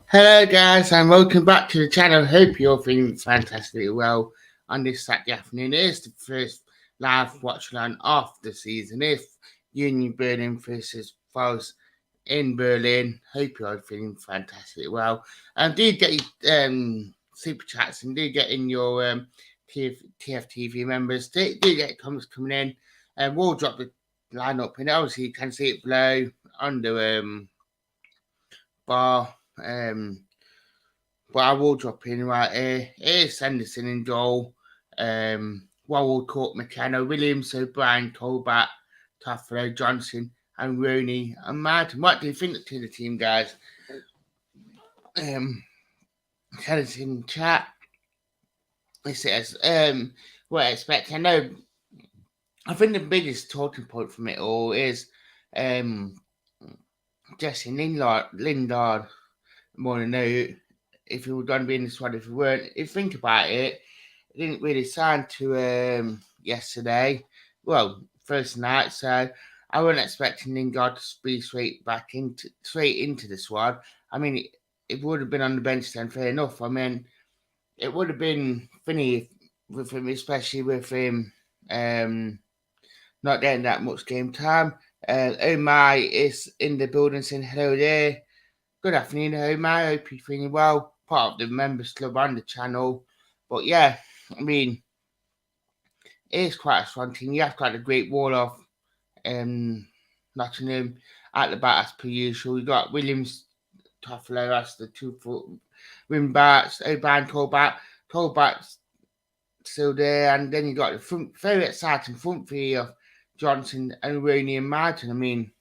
Hello guys and welcome back to the channel. Hope you're feeling fantastically well on this Saturday afternoon. It is the first live watch along of the season. If Union Berlin versus Falls in Berlin, hope you're feeling fantastically well. Do get your super chats and do get in your TFTV members. Do get comments coming in, and we'll drop the lineup. And obviously you can see it below on the bar. But I will drop in right here. Here's Sanderson in goal. Warwood, Court, McKenna, Williams, O'Brien, Colbert, Toffolo, Johnson, and Rooney and Martin. What do you think to the team, guys? Tell us in chat. It says, what I expect. I think the biggest talking point from it all is Jesse Lingard more than know if he was going to be in the squad. If he weren't, if you think about it, he didn't really sign to yesterday. Well, first night, so I wasn't expecting Lingard to be straight into the squad. I mean, it would have been on the bench then, fair enough. I mean, it would have been funny with him, especially with him not getting that much game time. Omar is in the building saying hello there. Good afternoon, Omar. Hope you're feeling well. Part of the members club on the channel. But yeah, I mean, it's quite a strong team. You have got a great wall of Nottingham at the back as per usual. You got Williams, Toffolo as the 2-foot wing backs, O'Brien, Colback's still there, and then you got the very exciting front three of Johnson and Rooney and Martin. I mean,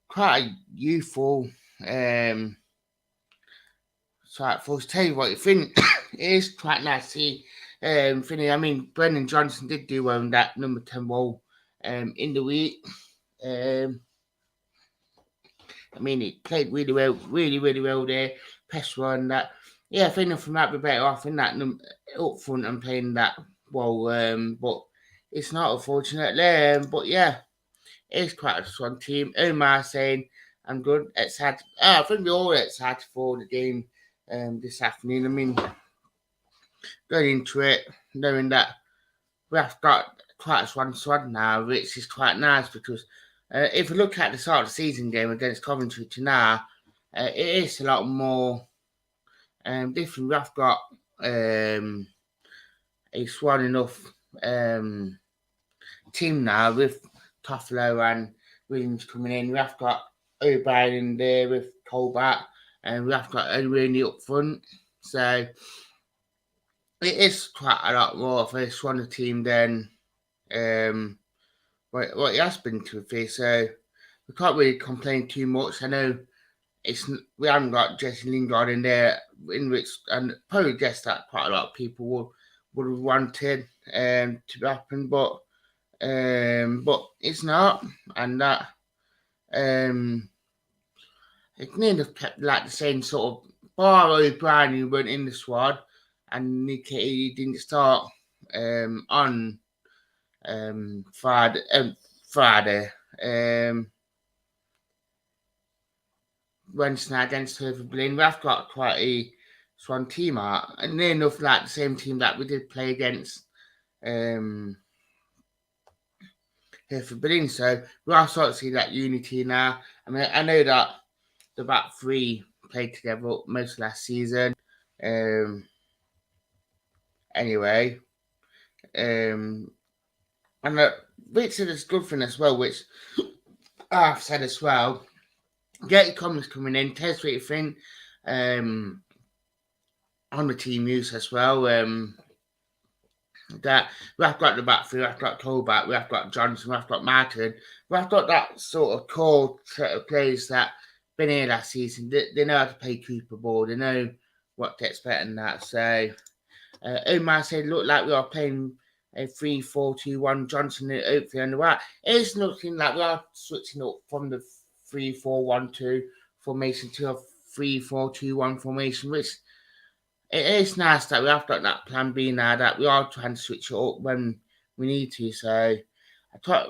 quite a youthful so for tell you what you think. It is quite nice to see Finney. I mean, Brendan Johnson did do well in that number 10 role in the week. I mean, he played really well there. Press run that. Yeah, I think from that we're better off in that up front and playing that well. But it's not unfortunate. But yeah, it's quite a strong team. Omar saying I'm good. Excited. I think we're all excited for the game this afternoon. I mean, going into it, knowing that we have got quite a strong squad now, which is quite nice because if you look at the start of the season game against Coventry to now, it is a lot more different. We have got a strong enough team now with Toffolo and Williams coming in. We have got O'Brien in there with Colbert, and we have got Rooney up front. So it is quite a lot more of a stronger team than what it has been to be. So we can't really complain too much. I know we haven't got Jesse Lingard in there, in which and probably guess that quite a lot of people would have wanted to happen, but it's not, and that it nearly kept like the same sort of bar O'Brien who went in the squad, and Nicky didn't start on Friday. Wednesday against Hertha Berlin. We have got quite a strong team out, and near enough like the same team that we did play against Hertha Berlin. So we are starting to see that unity now. I mean, I know that the back three played together most of last season. Anyway, and Richard is good for as well, which I've said as well. Get your comments coming in. Test what you think on the team news as well. That we have got the back three, we have got Colbert, we have got Johnson, we have got Martin, we have got that sort of core set of players that been here last season. They know how to play Cooper ball. They know what to expect in that. So Omar said, look like we are playing a 3-4-2-1. Johnson hopefully on the right. It's looking like we are switching up from the 3-4-1-2 formation to a 3-4-2-1 formation, which it is nice that we have got that plan B now, that we are trying to switch it up when we need to. So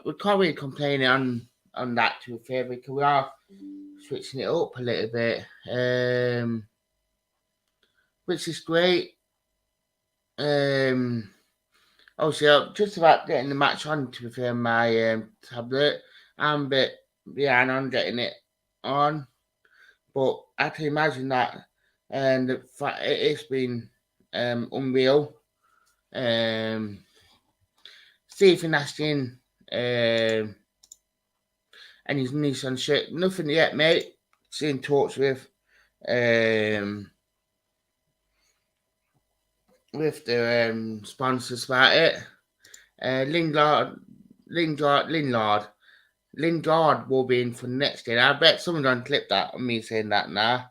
we can't really complain on that, to be fair, because we are switching it up a little bit, which is great. Obviously, I'm just about getting the match on to be on my tablet. I'm a bit behind on getting it on, but I can imagine that, and the fact it's been unreal. Stephen Ashton and his Nissan shirt. Nothing yet, mate. Still in talks with the sponsors about it. Lingard will be in for next year. I bet someone's gonna clip that on me saying that now.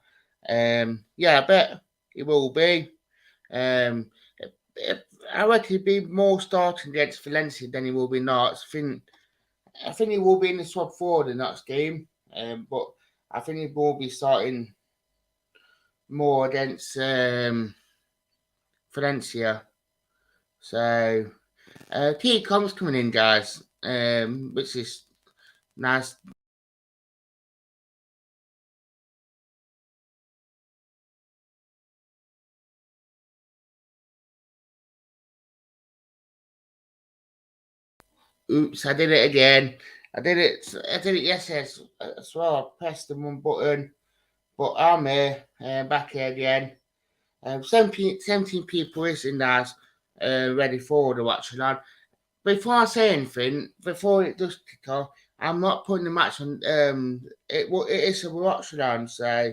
Yeah, I bet he will be. I reckon he'll be more starting against Valencia than he will be not. I think he will be in the squad for the next game, but I think he will be starting more against Valencia. So, key comms coming in, guys, which is nice. Oops, I did it again. I did it yesterday as well. I pressed the one button, but I'm here, back here again. 17 people is in there, ready for the watch along. Before I say anything, before it does kick off, I'm not putting the match on. It is a watch along, so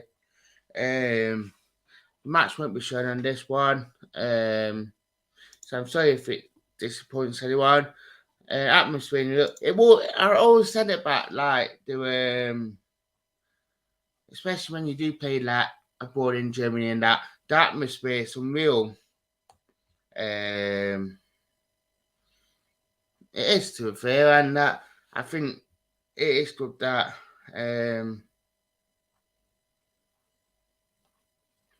the match won't be shown on this one. So I'm sorry if it disappoints anyone. Atmosphere, it will. I always said it about like the especially when you do play like abroad in Germany and that the atmosphere is unreal. It is to be fair, and that I think it is good that I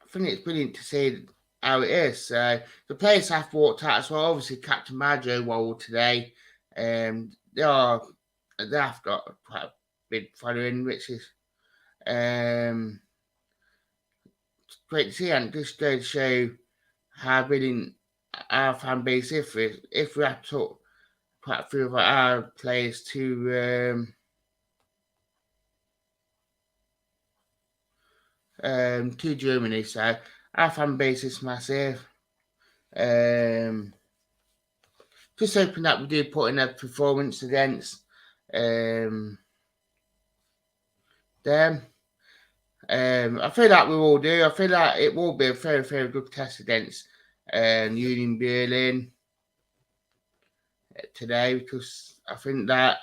think it's brilliant to see how it is. The players have walked out as well. Obviously, Captain Majo won today. They have got quite a big following, which is great to see, and just goes to show how brilliant our fan base is. If we have to quite a few of our players to Germany, so our fan base is massive. Just hoping that we do put in a performance against them. I feel like we will do. I feel like it will be a very, very good test against Union Berlin today, because I think that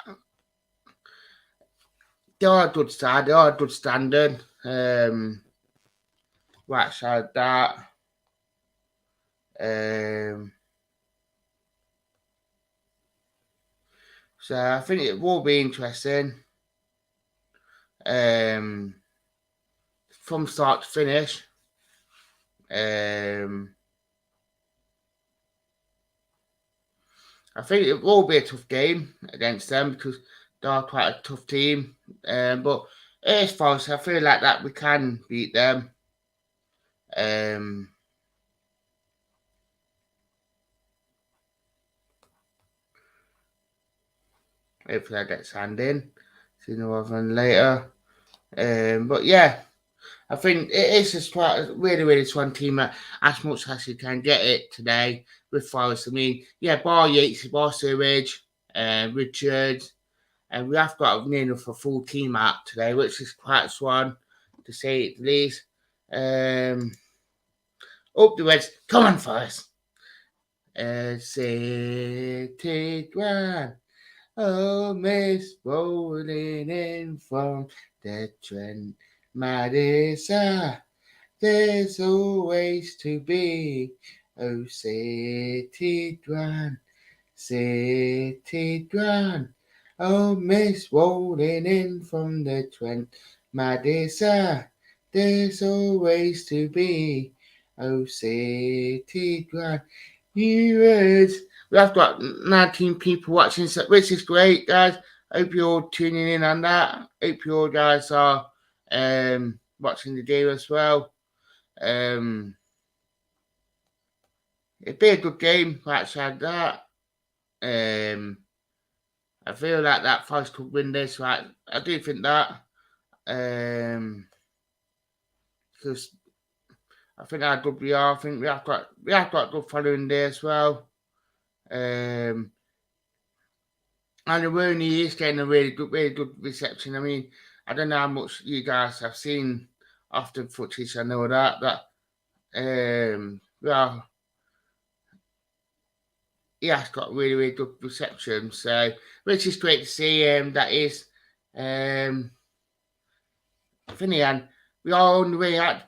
they are a good side, they are a good standard. Right side that. So I think it will be interesting. From start to finish. I think it will be a tough game against them because they are quite a tough team. But it is false. I feel like that we can beat them. Hopefully I get signed in. See no other later. But yeah, I think it is just quite a really, really strong team as much as you can get it today with Forest. I mean, yeah, bar Yates, bar Surridge, Richards, and we have got near enough a full team out today, which is quite strong to say at least. Up the Reds, come on, Forest. City Grand. Oh, Miss rolling in from the Trent Madison. There's always to be. Oh, City Grand, City Grand. Oh, Miss rolling in from the Trent Madison. There's always to be. Oh, City Grand. You heard. We have got 19 people watching, which is great, guys. Hope you're all tuning in on that. Hope you all guys are watching the game as well. It'd be a good game outside that. I feel like that Forest could win this. Right, I do think that. Because I think our WR, I think we have got good following there as well. And the Rooney is getting a really good reception. I mean, I don't know how much you guys have seen after footage. I know that well, he has got really good reception. So, which is great to see. That is, Finny, and we are on the way out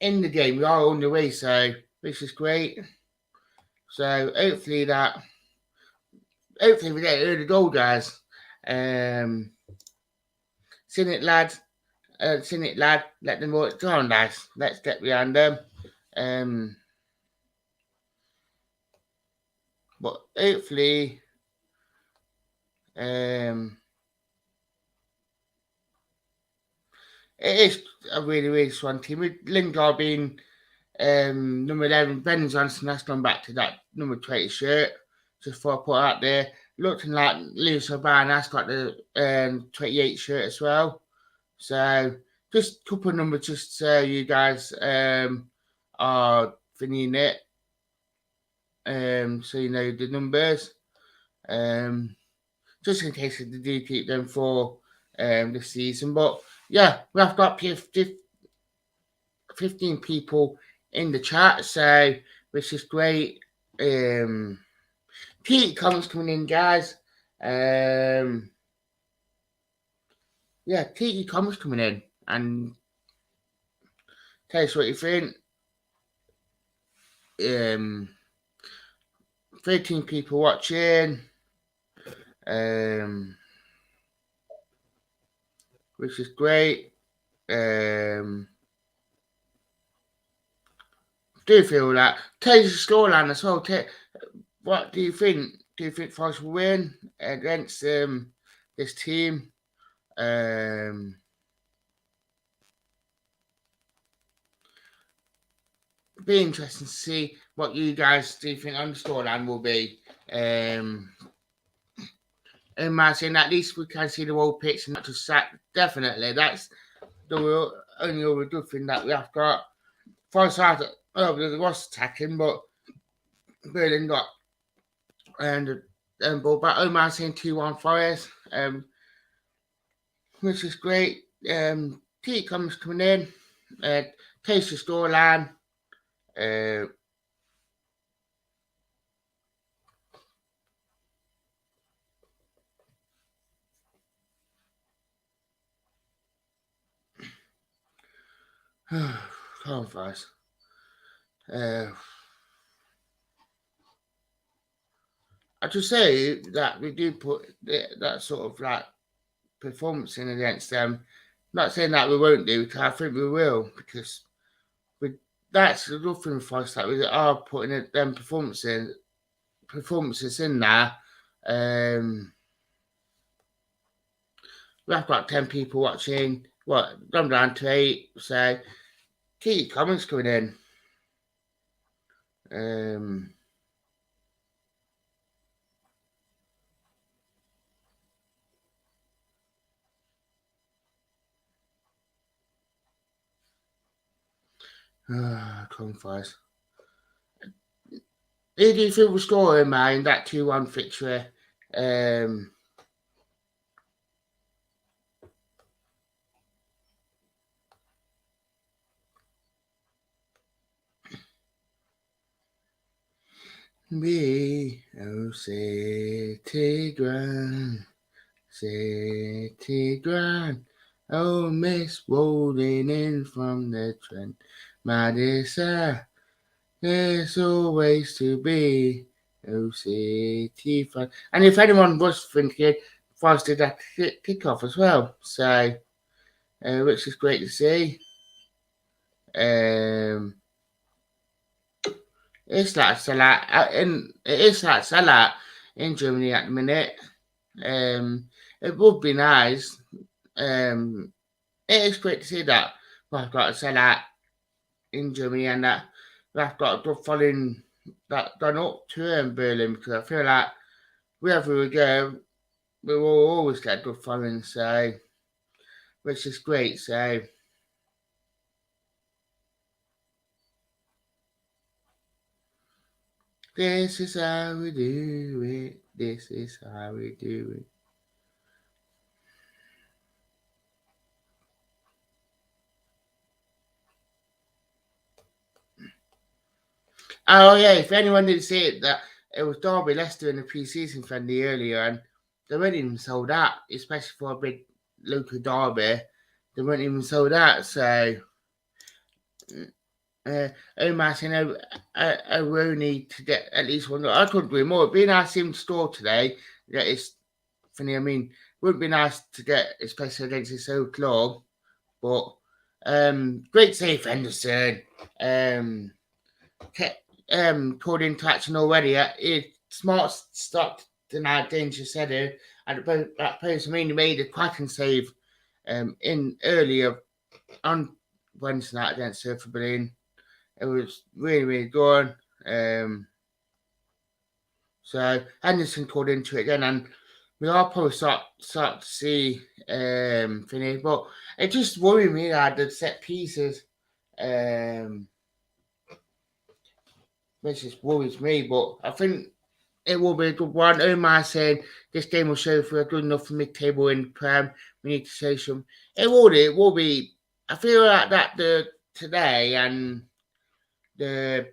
in the game. We are on the way, so which is great. So hopefully we get early goal, guys. Seen it, lad. Let them work. Go on, lads. Let's get behind them. But hopefully, it is a really strong team with Lingard being number 11. Ben Johnson has gone back to that number 20 shirt. Just for I put out there, looking like Lewis O'Brien has got the 28 shirt as well. So just a couple of numbers, just so you guys are thinking it. So you know the numbers. Just in case they do keep them for the season. But yeah, we have got 15 people in the chat, so which is great. Keep comments coming in, guys. Yeah, keep your comments coming in and tell us what you think. 13 people watching. Which is great. Do feel that. Tell us the scoreline as well. What do you think? Do you think Forest will win against this team? Be interesting to see what you guys do think on the scoreline will be. In my saying, at least we can see the whole pitch and not just sack. Definitely, that's the only other good thing that we have got. Forest had, there was attacking, but Berlin got and ball back. Omar saying 2-1 Forest, which is great. T comes coming in, takes the scoreline. Come on, Forest. I just say that we do put that sort of like performance in against them. Not saying that we won't do, because I think we will, because that's the good thing for us, that we are putting them performances in there. We have got 10 people watching. What, gone down to 8, so keep comments coming in. Come Forest. Who do you think will score in that 2-1 victory? Me, oh City Grand, oh Miss rolling in from the trend, my desire, there's always to be, oh City fan. And if anyone was thinking, Forest did that kick-off as well, so which is great to see. It's like Salah, in Germany at the minute. It would be nice it is great to see that. Well, I've got to say that in Germany and that we've got a good following that gone up to Berlin, because I feel like wherever we go, we will always get good following, so which is great. So this is how we do it. This is how we do it. Oh yeah, if anyone didn't see it, that it was Derby Leicester in the pre-season friendly earlier, and they weren't even sold out, especially for a big local derby. They weren't even sold out, so Omar saying I will need to get at least one. I couldn't agree more. It'd be nice to him to score today. Yeah, it's funny. I mean, it wouldn't be nice to get, especially against his old club, but great save, Henderson. Kept, called into action already. Smart stopped denied dangerous header, and that post. I mean, he made a cracking save in earlier on Wednesday night against Surfer Berlin. It was really, really good. So Henderson called into it again, and we all probably start to see finish, but it just worried me that the set pieces, which just worries me. But I think it will be a good one. Omar saying this game will show if we're good enough for mid-table in the Prem. We need to show some. It will. It will be. I feel like that the today and the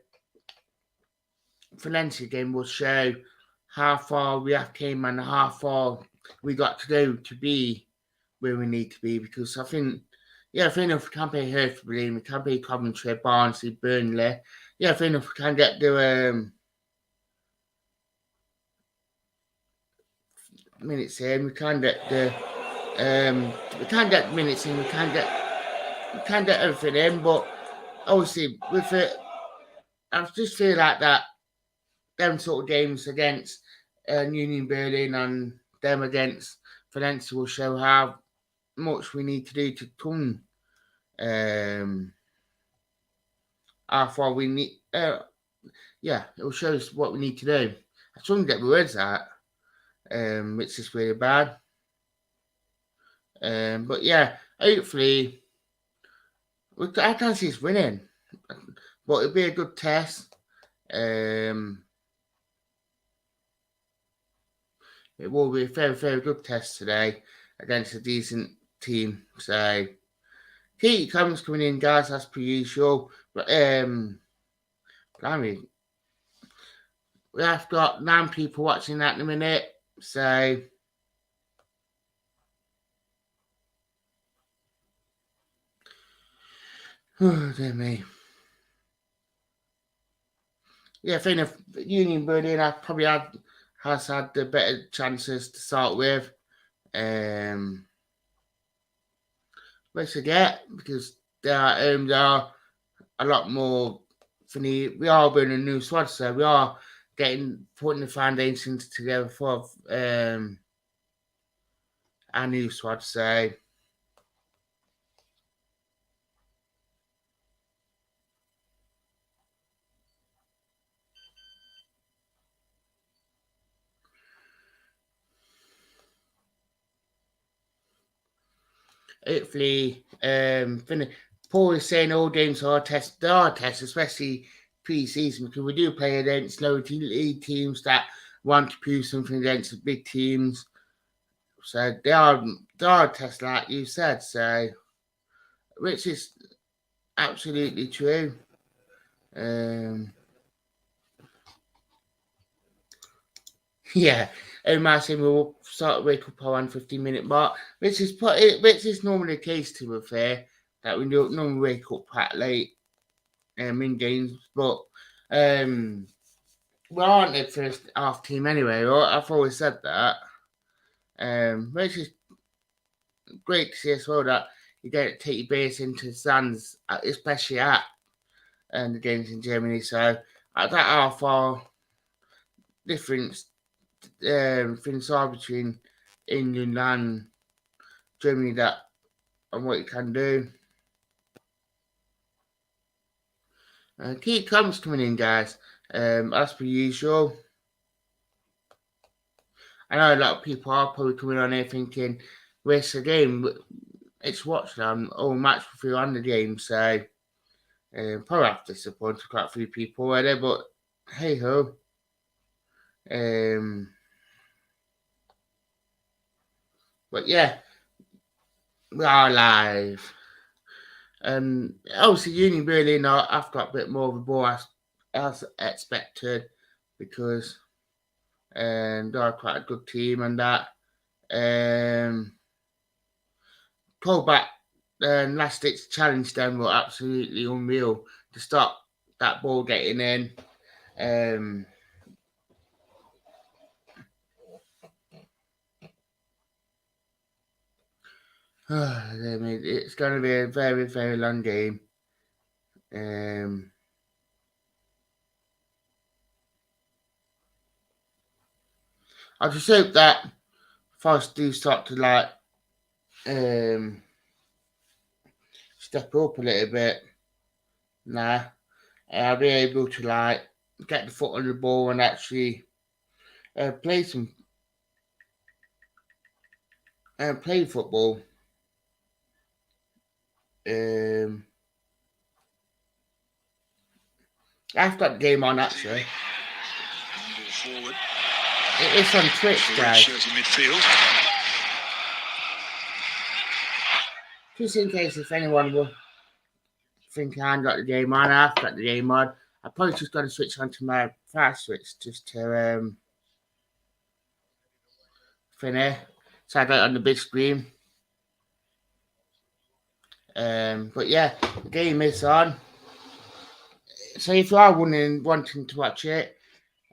Valencia game will show how far we have came and how far we got to go to be where we need to be. Because I think, if we can play Hertha Berlin, we can play Coventry, Barnsley, Burnley. If we can get the minutes in, we can get the minutes in, we can get everything in. But obviously, with it, I just feel like that them sort of games against Union Berlin and them against Valencia will show how much we need to do to come. How far we need. It will show us what we need to do. I shouldn't get the words out, which is really bad. But yeah, hopefully, I can't see us winning, but it'll be a good test. It will be a very, very good test today against a decent team. So keep your comments coming in, guys, as per usual. But blimey, we have got 9 people watching that in a minute. So oh dear me. Yeah, I think if Union Berlin has had the better chances to start with. Let's forget, because they are a lot more funny. We are building a new squad, so we are putting the foundations together for our new squad. So hopefully, Paul is saying all games are tests. They are tests, especially pre-season, because we do play against lower league teams that want to prove something against the big teams. So they are tests, like you said. So, which is absolutely true. Yeah, Omar saying we'll start to wake up around 15-minute mark, which is normally the case, to be fair, that we don't normally wake up quite late in games, but we aren't the first half team anyway. Right? I've always said that, which is great to see as well, that you don't take your base into the stands, especially at the games in Germany. So that half hour difference things are between England and Germany, that and what he can do. Key comments coming in, guys. As per usual. I know a lot of people are probably coming on here thinking, "Where's the game?" It's watched all match through on the game, so probably have to disappoint quite a few people already, but hey ho. But yeah, we are live. Obviously, Union Berlin have got a bit more of a ball as expected because they're quite a good team and that. Pullback last ditch challenge them were absolutely unreal to stop that ball getting in. I mean, it's going to be a very, very long game. I just hope that Forest do start to like step up a little bit. I'll be able to like get the foot on the ball and actually play play football. I've got the game on actually. It's on Twitch, guys. Just in case if anyone will think I haven't got the game on, I've got the game on. I probably just got to switch onto my fast switch just to finish. So I got it on the big screen. But yeah, the game is on. So if you are wanting to watch it,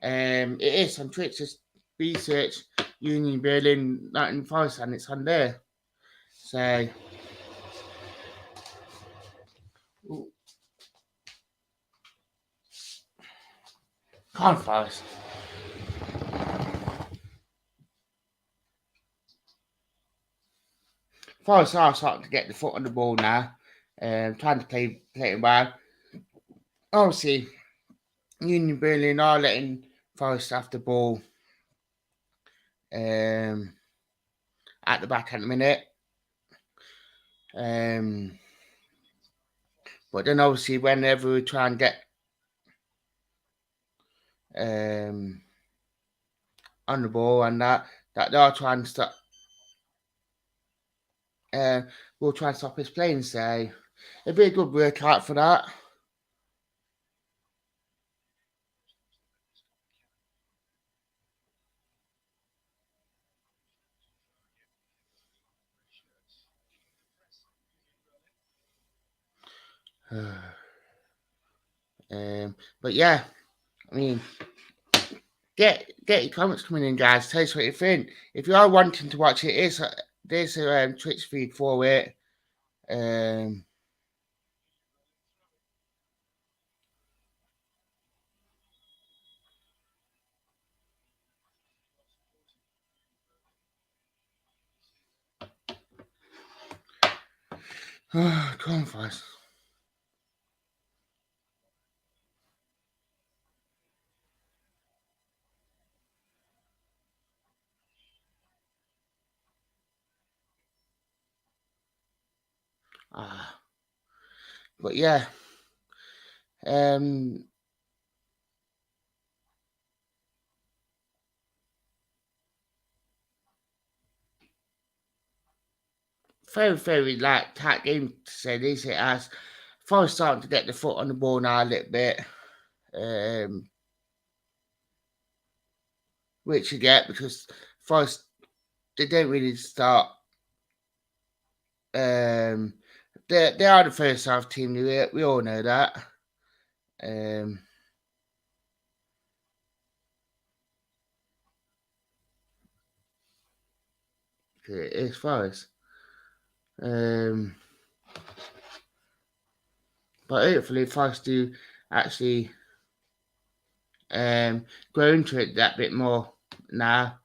it is on Twitch. Just research Union Berlin Nottingham Forest and it's on there. So come on, Forest. Forest are starting to get the foot on the ball now. Trying to play it well. Obviously, Union Berlin are letting Forest have the ball at the back at the minute. But then obviously whenever we try and get on the ball and that they are trying to stop we'll try and stop his playing, so it'd be a good workout for that. But yeah, I mean, get your comments coming in, guys. Tell us what you think. If you are wanting to watch it, there's a Twitch feed for it. Come on, guys. But yeah, very, very like tight game to say this. It has Forest starting to get the foot on the ball now a little bit, which you get because Forest they don't really start. They are the first half team. We all know that. It is Forest. But hopefully Forest do actually grow into it that bit more now.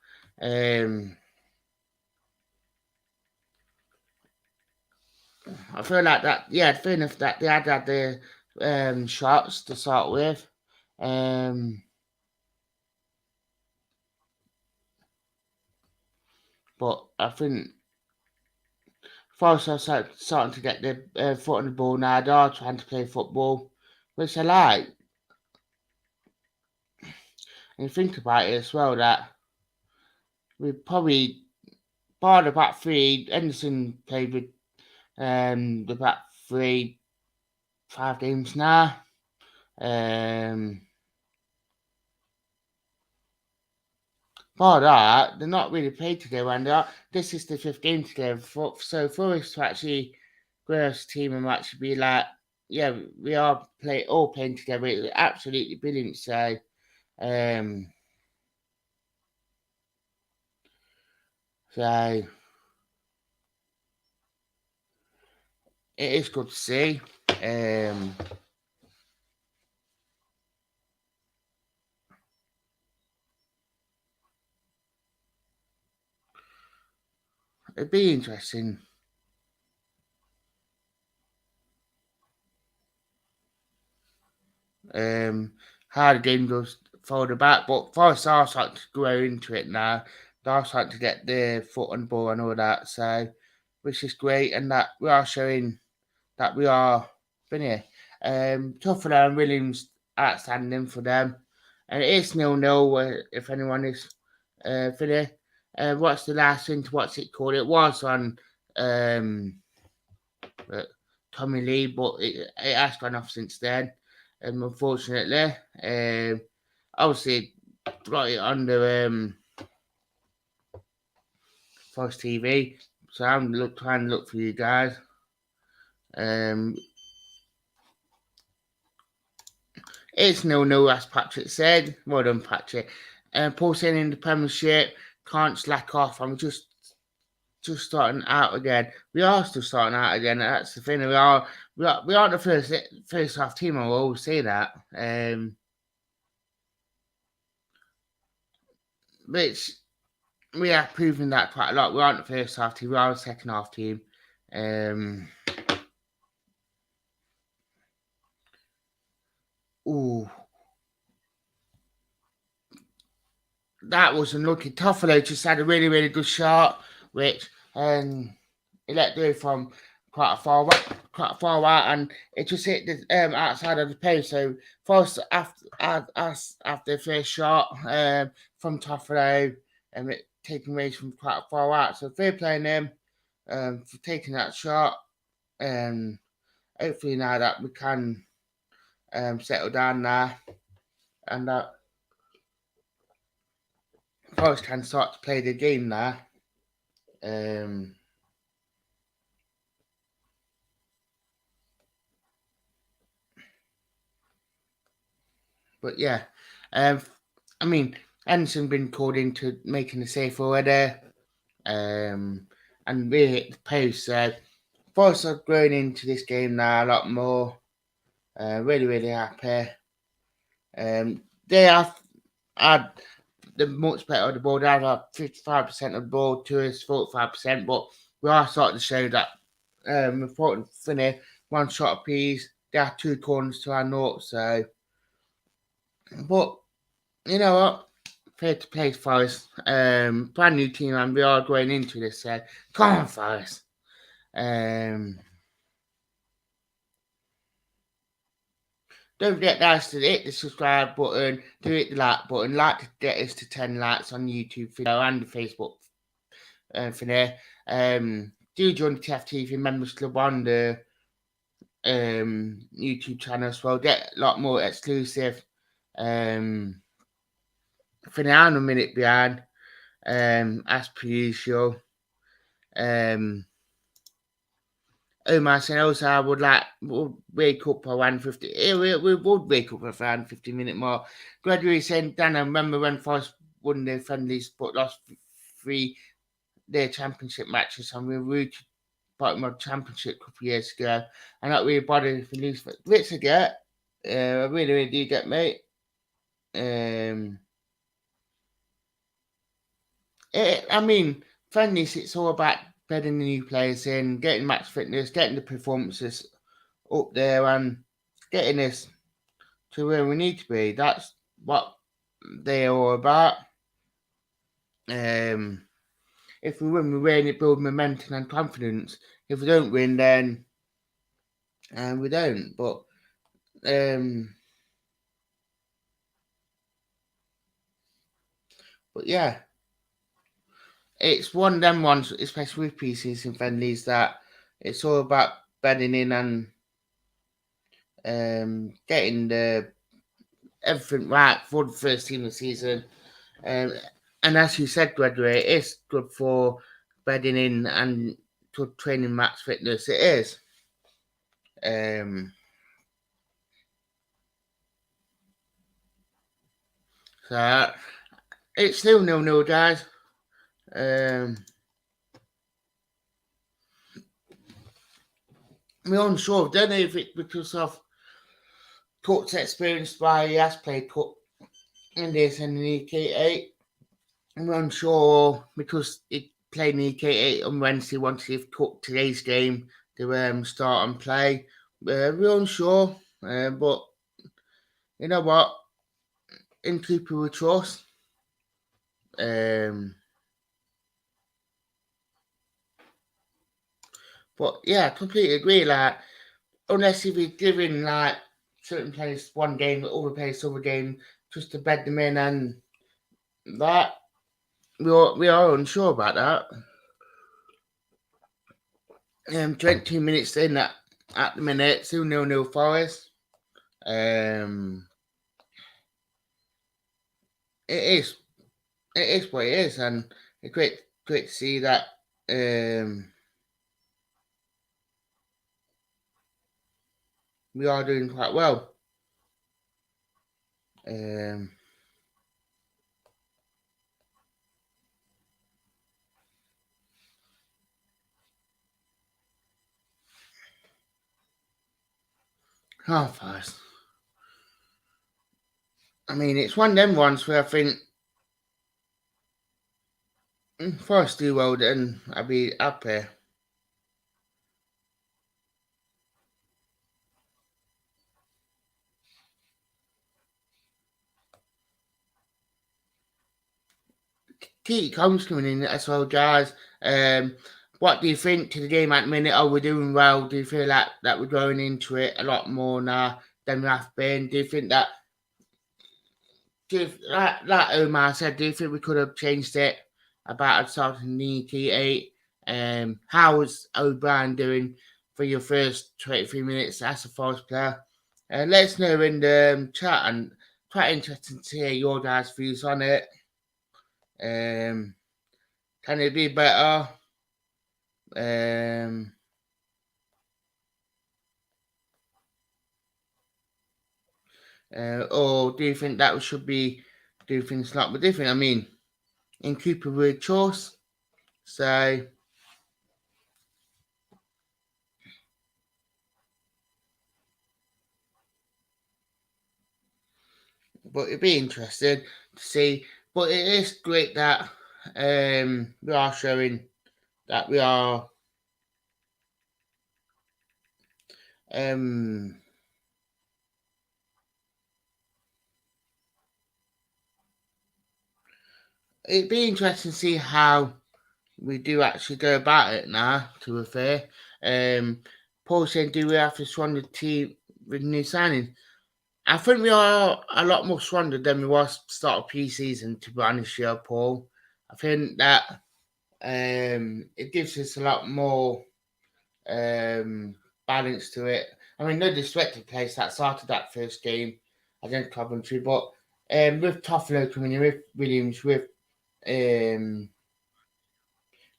I feel like that. Yeah, fair enough that they had the shots to start with. But I think Forest are starting to get their foot on the ball now. They are trying to play football, which I like. And think about it as well that we probably, bar the back three, Henderson played with the back three 5 games now. Bar that, they're not really played together, and this is the 5th game together. So for us to actually grow as a team and actually be like, yeah, we are all playing together. It's absolutely brilliant. So, so it is good to see. It'd be interesting. How the game does fold back, but Forest are starting to grow into it now. They're starting to get their foot on the ball and all that, so which is great, and that we are showing that we are finished. Tougher and Williams outstanding for them, and it is 0-0 if anyone is finished. What's the last thing to what's it called? It was on Tommy Lee, but it has gone off since then. Unfortunately, obviously got it on the Fox TV, so I'm trying to look for you guys. It's 0-0, as Patrick said. Well done, Patrick. Paul saying in the Premiership, can't slack off. I'm just starting out again. We are still starting out again. That's the thing. We aren't the first half team. I will always say that. Which we have proven that quite a lot. We aren't the first half team. We are the second half team. Ooh, that was unlucky. Toffolo just had a really, really good shot, which he let go from quite far out, and it just hit the outside of the post. So first after the first shot from Toffolo, and it taken away from quite far out. So fair play them for taking that shot. Hopefully now that we can settle down there, and that Forest can start to play the game there. But yeah, I mean, Anderson been called into making the save already, and we hit the post. So Forest are growing into this game now a lot more. Really, really happy. They have had the much better of the ball. They have 55% of the ball to us, 45%, but we are starting to show that important finish, one shot apiece. They have 2 corners to our naught, so. But you know what? Fair to play, Forest. Brand new team, and we are going into this. So come on, Forest. Don't forget, guys, to hit the subscribe button, to hit the like button, like to get us to 10 likes on YouTube video and the Facebook for there. Do join the TFTV Members Club on the YouTube channel as well. Get a lot more exclusive. For now, I'm a minute behind, as per usual. Omar said also I would wake up around 50. We would wake up around 50-minute mark. Gregory said, Dan, I remember when Forest won their friendlies but lost 3 their championship matches, and we were to bottom of championship a couple of years ago. I'm not really bothered if we lose, but which I get. I really, really do get, mate. I mean, friendlies, it's all about bedding the new players in, getting match fitness, getting the performances up there, and getting us to where we need to be. That's what they're all about. If we win, we win. It builds momentum and confidence. If we don't win, then we don't. But um, yeah, it's one of them ones, especially with preseason friendlies, that it's all about bedding in and getting the everything right for the first team of the season. Um, and as you said, Gregory, it's good for bedding in and to training match fitness. It is. So it's still 0-0, guys. We're unsure. Don't know if it's because of Cook's experience why he has played Cook in this and the EK8. I'm unsure because he played in the EK8 on Wednesday. Want to give Cook today's game to start and play. We're unsure, but you know what? In keeper we trust. But yeah, completely agree. Like, unless if you're giving like certain players one game, other players other game, just to bed them in, and that we are unsure about that. 22 minutes in at the minute, 2-0 Forest. It is what it is, and it's great to see that we are doing quite well. Half fast. I mean, it's one of them ones where I think Forest do well, then I'll be happy. Key Combs coming in as well, guys. What do you think to the game at the minute? Are we doing well? Do you feel like that we're going into it a lot more now than we have been? Do you think that, like Omar said, do you think we could have changed it about starting the T8? How was O'Brien doing for your first 23 minutes as a Forest player? Let us know in the chat, and quite interesting to hear your guys' views on it. Can it be better? Or do you think that we should be do things slightly different? I mean, in keeper with choice, so but it'd be interesting to see. But it is great that we are showing that we are it'd be interesting to see how we do actually go about it now, to be fair. Paul saying, do we have to swan the team with new signing? I think we are a lot more stronger than we was start of pre-season, to be honest here, Paul. I think that it gives us a lot more balance to it. I mean, no disrespect to the place that started that first game against Coventry, but with Toffolo coming in, with Williams, with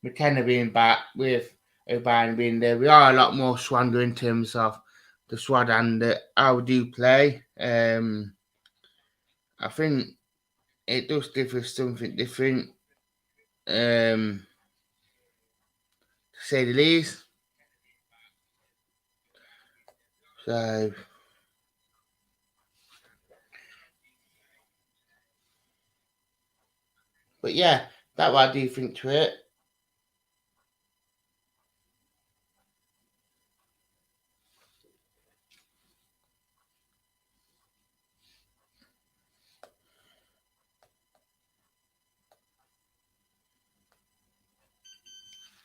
McKenna being back, with O'Brien being there, we are a lot more stronger in terms of the squad and how we do play. I think it does differ something different, to say the least. So, but yeah, that's what I do think to it.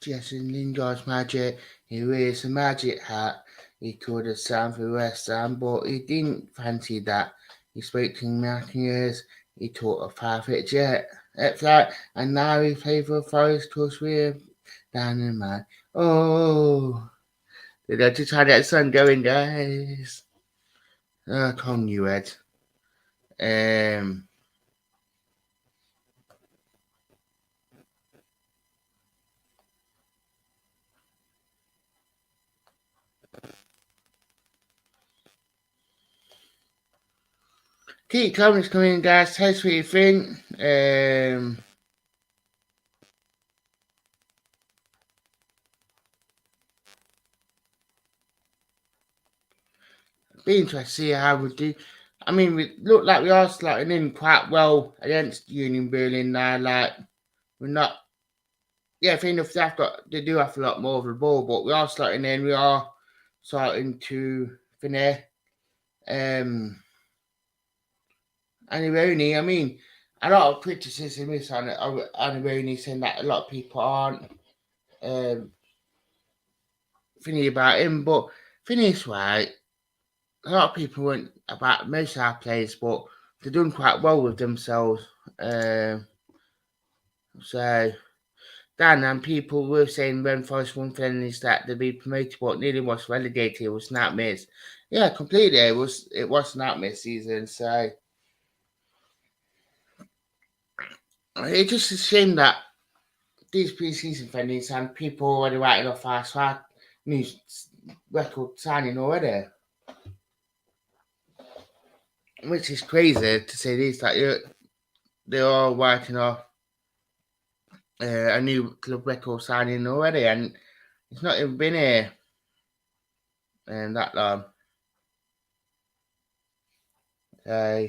Jason Lingard's magic. He wears a magic hat. He could have signed for West Ham, but he didn't fancy that. He spoke to Marquinhos. He took a private jet flight, and now he plays for Forest Trust with down in man. Oh, did I just had that sun going, guys? Come on, you Ed. Um, keep comments coming, guys. Tell us what you think. Be interesting to see how we do. I mean, we look like we are slotting in quite well against Union Berlin now. Like, we're not. Yeah, fair enough. They do have a lot more of the ball, but we are slotting in. We are starting to finish. Um, Anironi, I mean, a lot of criticism is on Anironi, saying that a lot of people aren't thinking about him, but finish right. A lot of people weren't about most of our players, but they've done quite well with themselves. So, Dan, and people were saying when Forest won friendlies that they'd be promoted, but nearly was relegated. It was nightmares. Yeah, completely. It was nightmare season. So it's just a shame that these pre-season friendlies and people already writing off our swag news record signing already, which is crazy to say this. That they're all writing off a new club record signing already, and it's not even been here that long. Uh,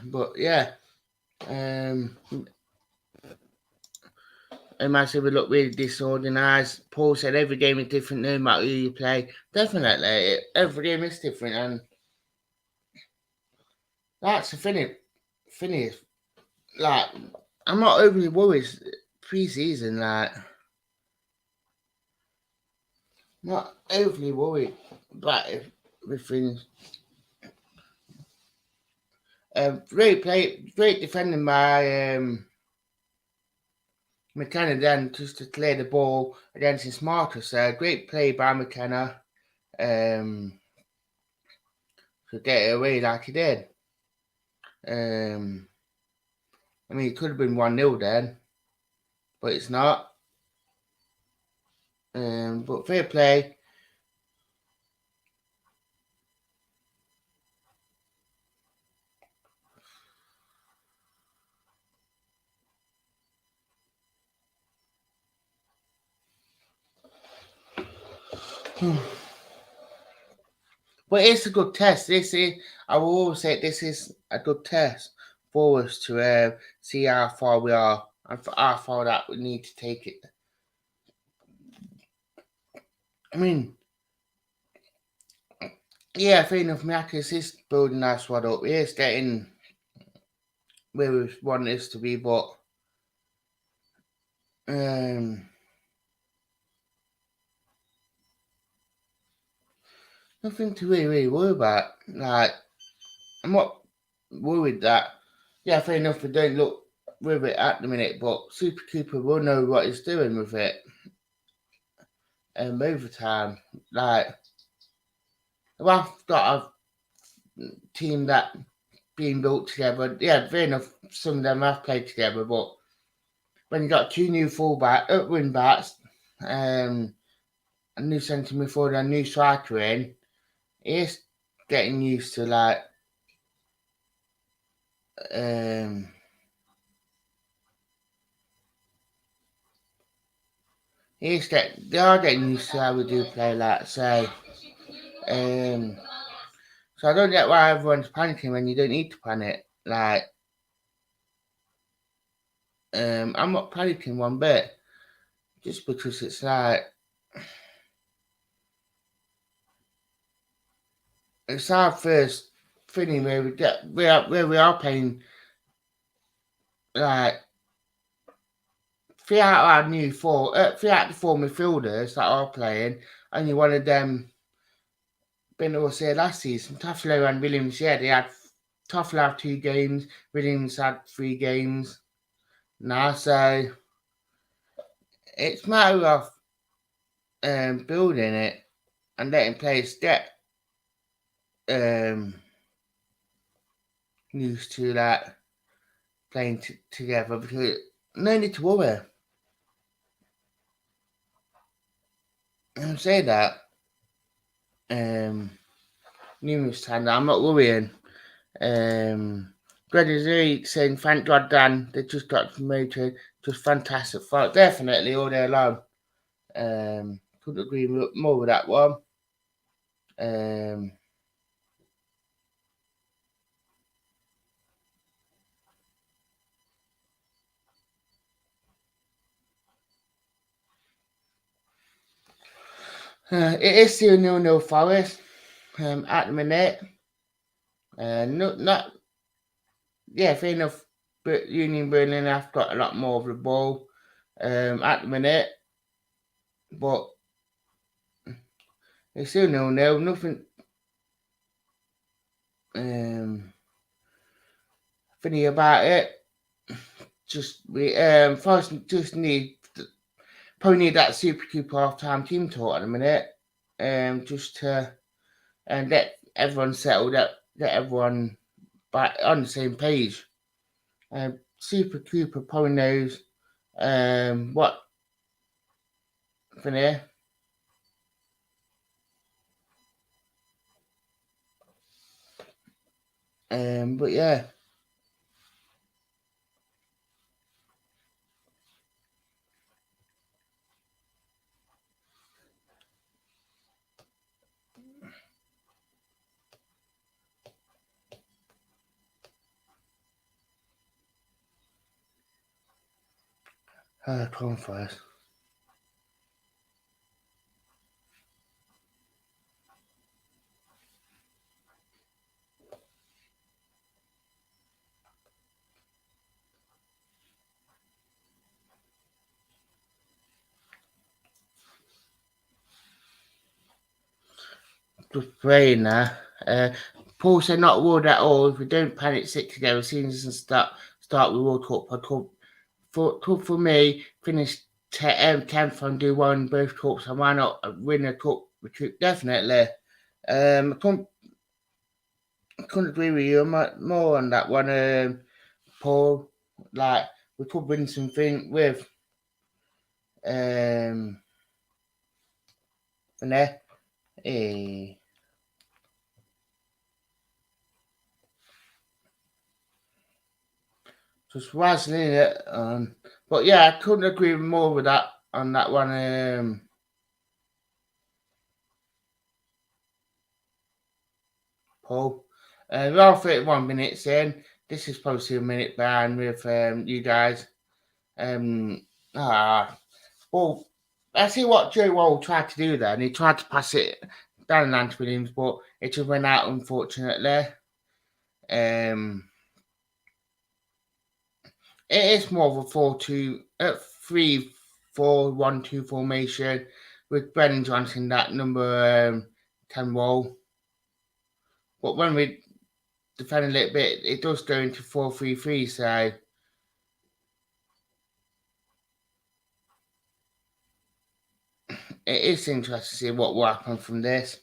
but yeah, it might say we look really disorganised. Paul said every game is different no matter who you play. Definitely, every game is different, and that's the thing is, like, I'm not overly worried pre-season. Like, not overly worried about everything. Great defending by McKenna then just to clear the ball against his Marcus. Great play by McKenna to get it away like he did. I mean, it could have been 1-0 then, but it's not. But fair play. But it's a good test. I will always say, this is a good test for us to see how far we are and how far that we need to take it. I mean, yeah, fair enough. Marcus is building that squad up. He is getting where we want this to be, but nothing to really worry about. Like, I'm not worried that. Yeah, fair enough. We don't look with it at the minute, but Super Cooper will know what he's doing with it. Over time, like, I've got a team that being built together. Yeah, fair enough. Some of them have played together, but when you got two new wing backs, a new centre midfielder, and a new striker in, it's getting used to like they are getting used to how we do play, like say. So I don't get why everyone's panicking when you don't need to panic. Like, I'm not panicking one bit, just because it's like it's our first thing where we are playing like three out of the four midfielders that are playing. Only one of them been to us here last season. Toffolo and Williams, yeah, they had Toffolo had 2 games, Williams had 3 games. Now, so it's a matter of building it and letting players get used to that playing together, because no need to worry. I'm saying that numerous times. I'm not worrying. Greg saying, thank God, Dan, they just got promoted. Just fantastic fight. Definitely all day long. Couldn't agree more with that one. It is still 0-0 Forest at the minute. Not yeah, fair enough. But Union Berlin have got a lot more of the ball at the minute, but it's still 0-0. Nothing funny about it. Just we first just probably need that Super Cooper half-time team talk at the minute. Just to get everyone settled up, get everyone back on the same page. Super Cooper probably knows what for there. But yeah. Come first. Just praying now. Paul said not worried at all. If we don't panic, sit together, season start with World Cup. For me, finish 10th and do one both cups, and why not win a cup retreat? Definitely. I couldn't agree with you more on that one, Paul. Like we could win something with from there. Just razzling it. But yeah, I couldn't agree more with that on that one. Paul. We're all 31 minutes in. This is probably a minute behind with you guys. Well, I see what Joe Wall tried to do there, and he tried to pass it down Lance Williams, but it just went out, unfortunately. It is more of a 3-4-1-2 formation with Brennan Johnson, that number 10 role. But when we defend a little bit, it does go into 4-3-3, so it is interesting to see what will happen from this.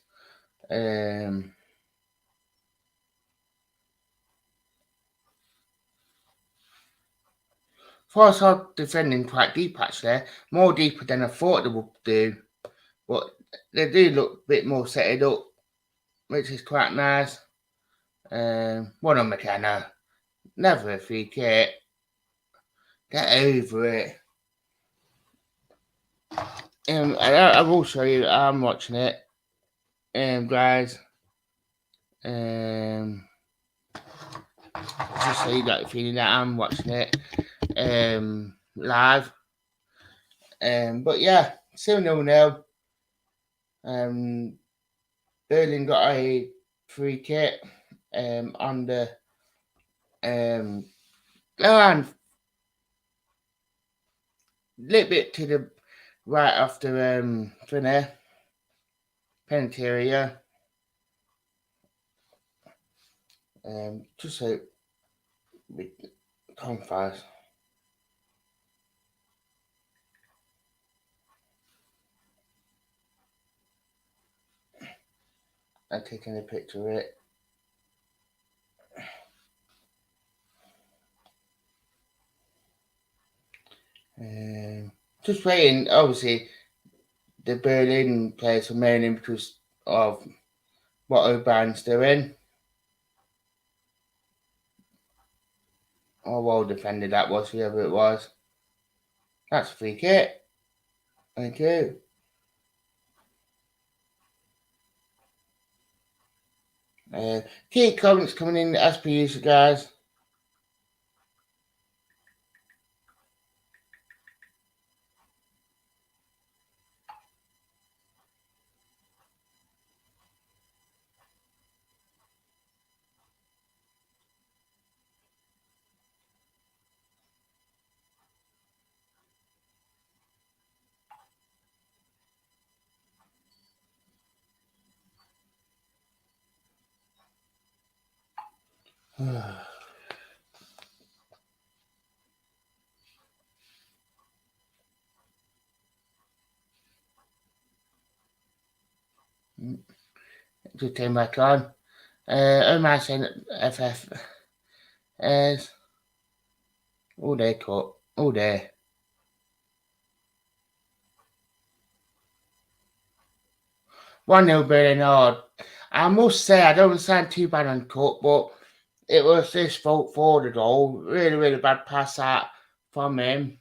Forest are defending quite deep, actually, more deeper than I thought they would do. But they do look a bit more set up, which is quite nice. One on McKenna, never a free kick. Get over it. I will show you. I'm watching it, guys. Just so you got the feeling that I'm watching it live. But yeah, still 0-0. Berlin got a free kick on the line, little bit to the right after Finner penalty area. Just so we come fast. I'm taking a picture of it. Just waiting. Obviously, the Berlin players are moaning because of what O'Brien's doing. Oh, well defended that was, whoever it was. That's a free kick. Thank you. Key comments coming in as per usual, guys. Just turn back on. Omar saying FF is all day cut. All day. 1-0 Berlin hard. I must say I don't sound too bad on cut, but it was his fault for the goal. Really, really bad pass out from him.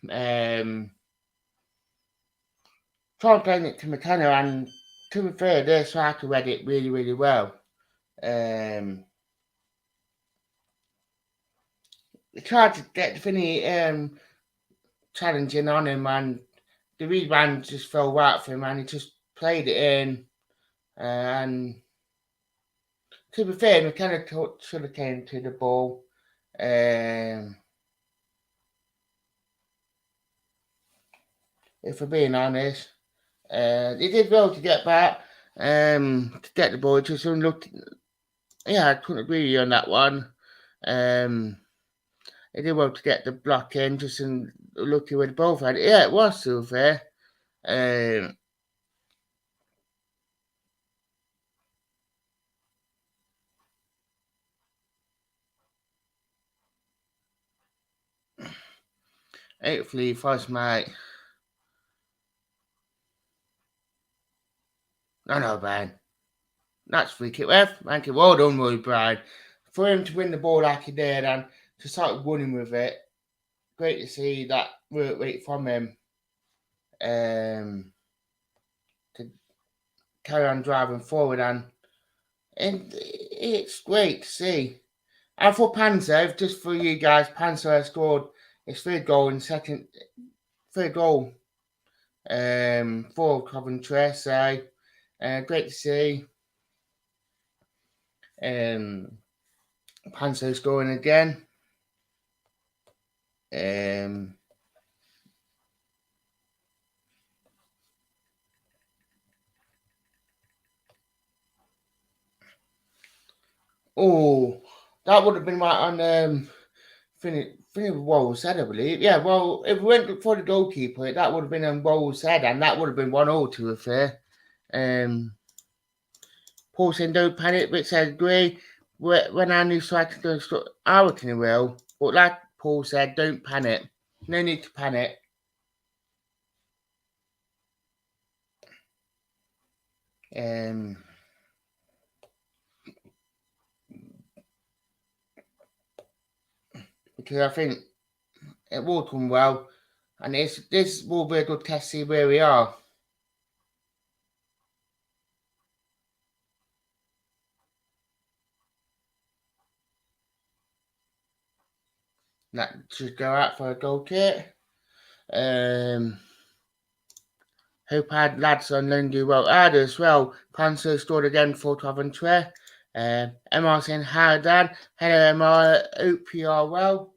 Tried playing it to McKenna, and to be fair, their striker read it really, really well. He tried to get the Finney challenging on him, and the rebound just fell right for him, and he just played it in. And to be fair, McKenna should have came to the ball. If we're being honest, he did well to get back, to get the ball. Just unlucky. Yeah, I couldn't agree with you on that one. He did well to get the block in, just unlucky with both had it. Yeah, it was still fair. Hopefully, first mate. No, Brian. That's free kick. Thank you. Well done, Roy Brian. For him to win the ball like he did and to start running with it, great to see that work rate from him. To carry on driving forward, and it's great to see. And for Panzer, just for you guys, Panzer has scored his third goal in third goal for Coventry. So great to see. Panzer scoring again. Oh, that would have been right on Finney Wall's head, I believe. Yeah, well, if we went for the goalkeeper, that would have been on Wall's head, and that would have been 1-0 to be fair. Paul saying don't panic, which I agree. When our new striker goes, I reckon he will. But like Paul said, don't panic. No need to panic. Because I think it will come well, and this will be a good test to see where we are. That should go out for a goal kick. Hope our lads on loan do well. As well. Panzer scored again for Coventry. Emma saying, hi Dan. Hello Emma, hope you are well.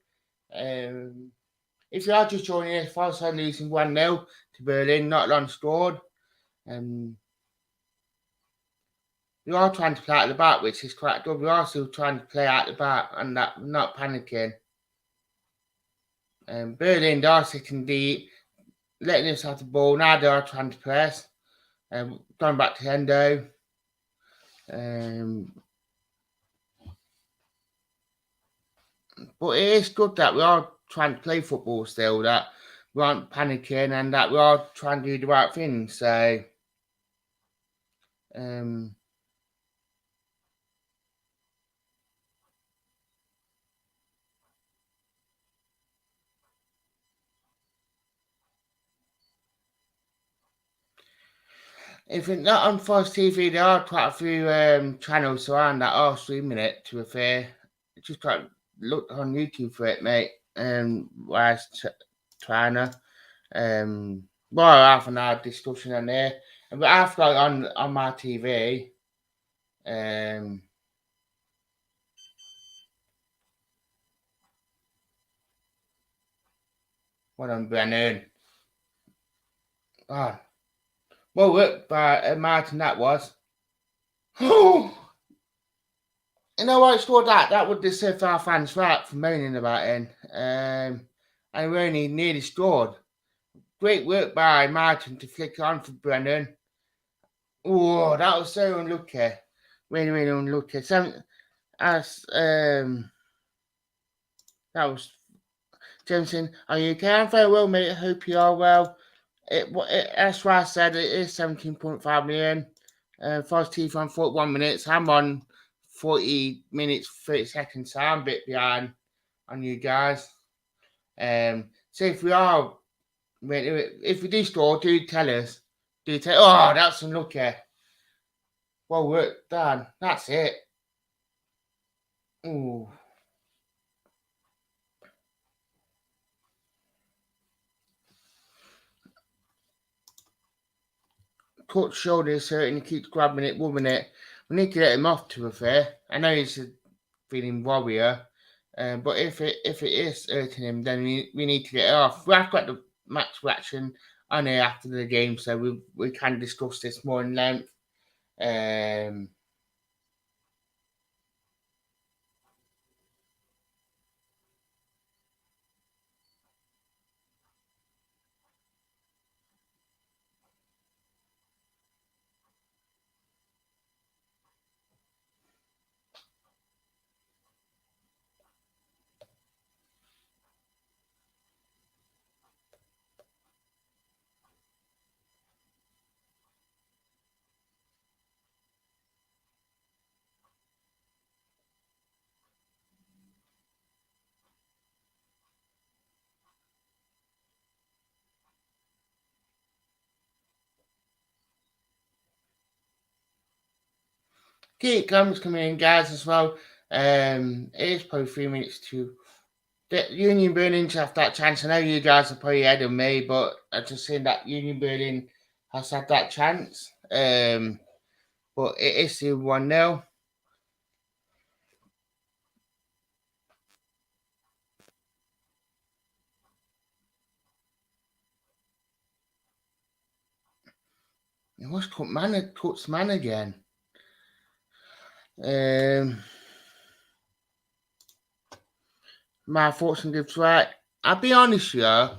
If you are just joining us, Forest are losing 1-0 to Berlin, not long scored. We are trying to play out the back, which is quite good. We are still trying to play out the back and that not panicking. Berlin, they are sitting deep, letting us have the ball. Now they are trying to press. Going back to Endo. But it is good that we are trying to play football still, that we aren't panicking and that we are trying to do the right thing. So, if it's not on Forest TV, there are quite a few channels around that are streaming it, to be fair. Just got to look on YouTube for it, mate. Whilst trying to. Well, half an hour discussion on there. But I've got it on my TV. What on Brennan. Oh. Well worked by Martin, that was. Oh! You know what, scored that? That would deserve our fans right for moaning about it. And we only nearly scored. Great work by Martin to flick on for Brennan. Oh, that was so unlucky. Really, really unlucky. That was Jameson. Are you okay? I'm very well, mate. I hope you are well. That's why I said it is 17.5 million. Forest TV on 41 minutes. I'm on 40 minutes, 30 seconds. So I'm a bit behind on you guys. So if we do score, do tell us. Oh, that's unlucky. Well worked, Dan. That's it. Ooh. Cut shoulders hurt and he keeps grabbing it, rubbing it. We need to get him off, to be fair. I know he's a feeling warrior, but if it is hurting him, then we need to get it off. We have got the match reaction on here after the game, so we can discuss this more in length. Keep comments coming in, guys, as well. It is probably 3 minutes to the Union Berlin to have that chance. I know you guys are probably ahead of me, but I just seen that Union Berlin has had that chance. But it is still 1-0. It was Cuts man again. My thoughts and gives right. I'll be honest with you.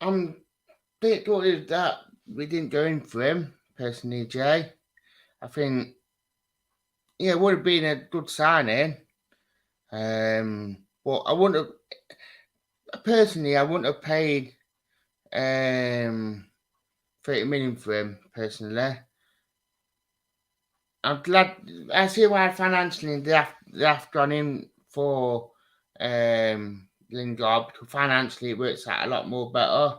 I'm a bit gutted that we didn't go in for him, personally, Jay. I think, it would have been a good signing. But I wouldn't have, personally, I wouldn't have paid 30 million for him, personally. I'm glad, I see why financially they have gone in for Lingard, because financially it works out a lot more better.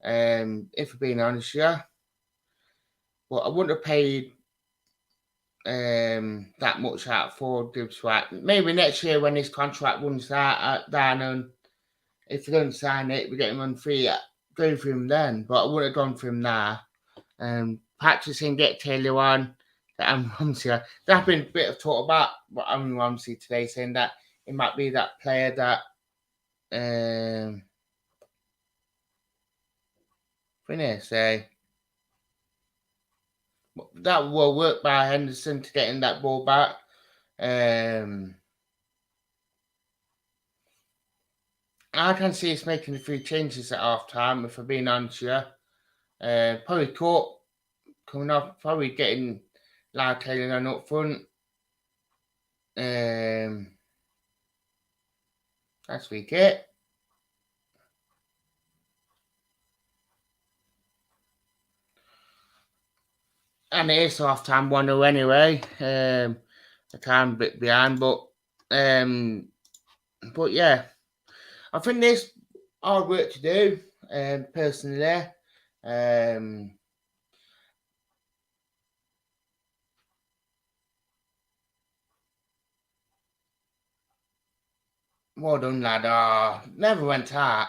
If we're being honest, yeah. But I wouldn't have paid that much out for Gibbs White. Maybe next year when his contract runs down, and if we don't sign it, we get him on free. Go for him then, but I wouldn't have gone for him now. Practicing, get Taylor on, Ramsey. There's been a bit of talk about Aaron Ramsey today, saying that it might be that player that say that will work by Henderson to getting that ball back. I can see us making a few changes at half time, if I'm being honest here. Probably Court coming off, probably getting Lau Taylor on up front. That's week it. And it is half time 1-0 anyway. A time bit behind, but yeah, I think there's hard work to do. Personally, well done, lad. Oh, never went out.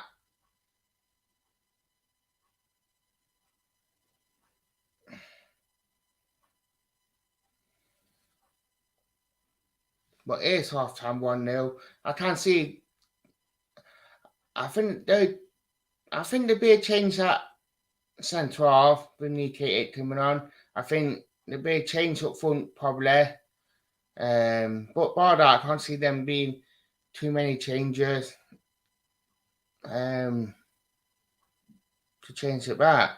But it's half time 1-0. I can't see. I think there'd be a change at centre half with Nikita coming on. I think there'd be a change up front probably. But bar that, I can't see them being too many changes. To change it back.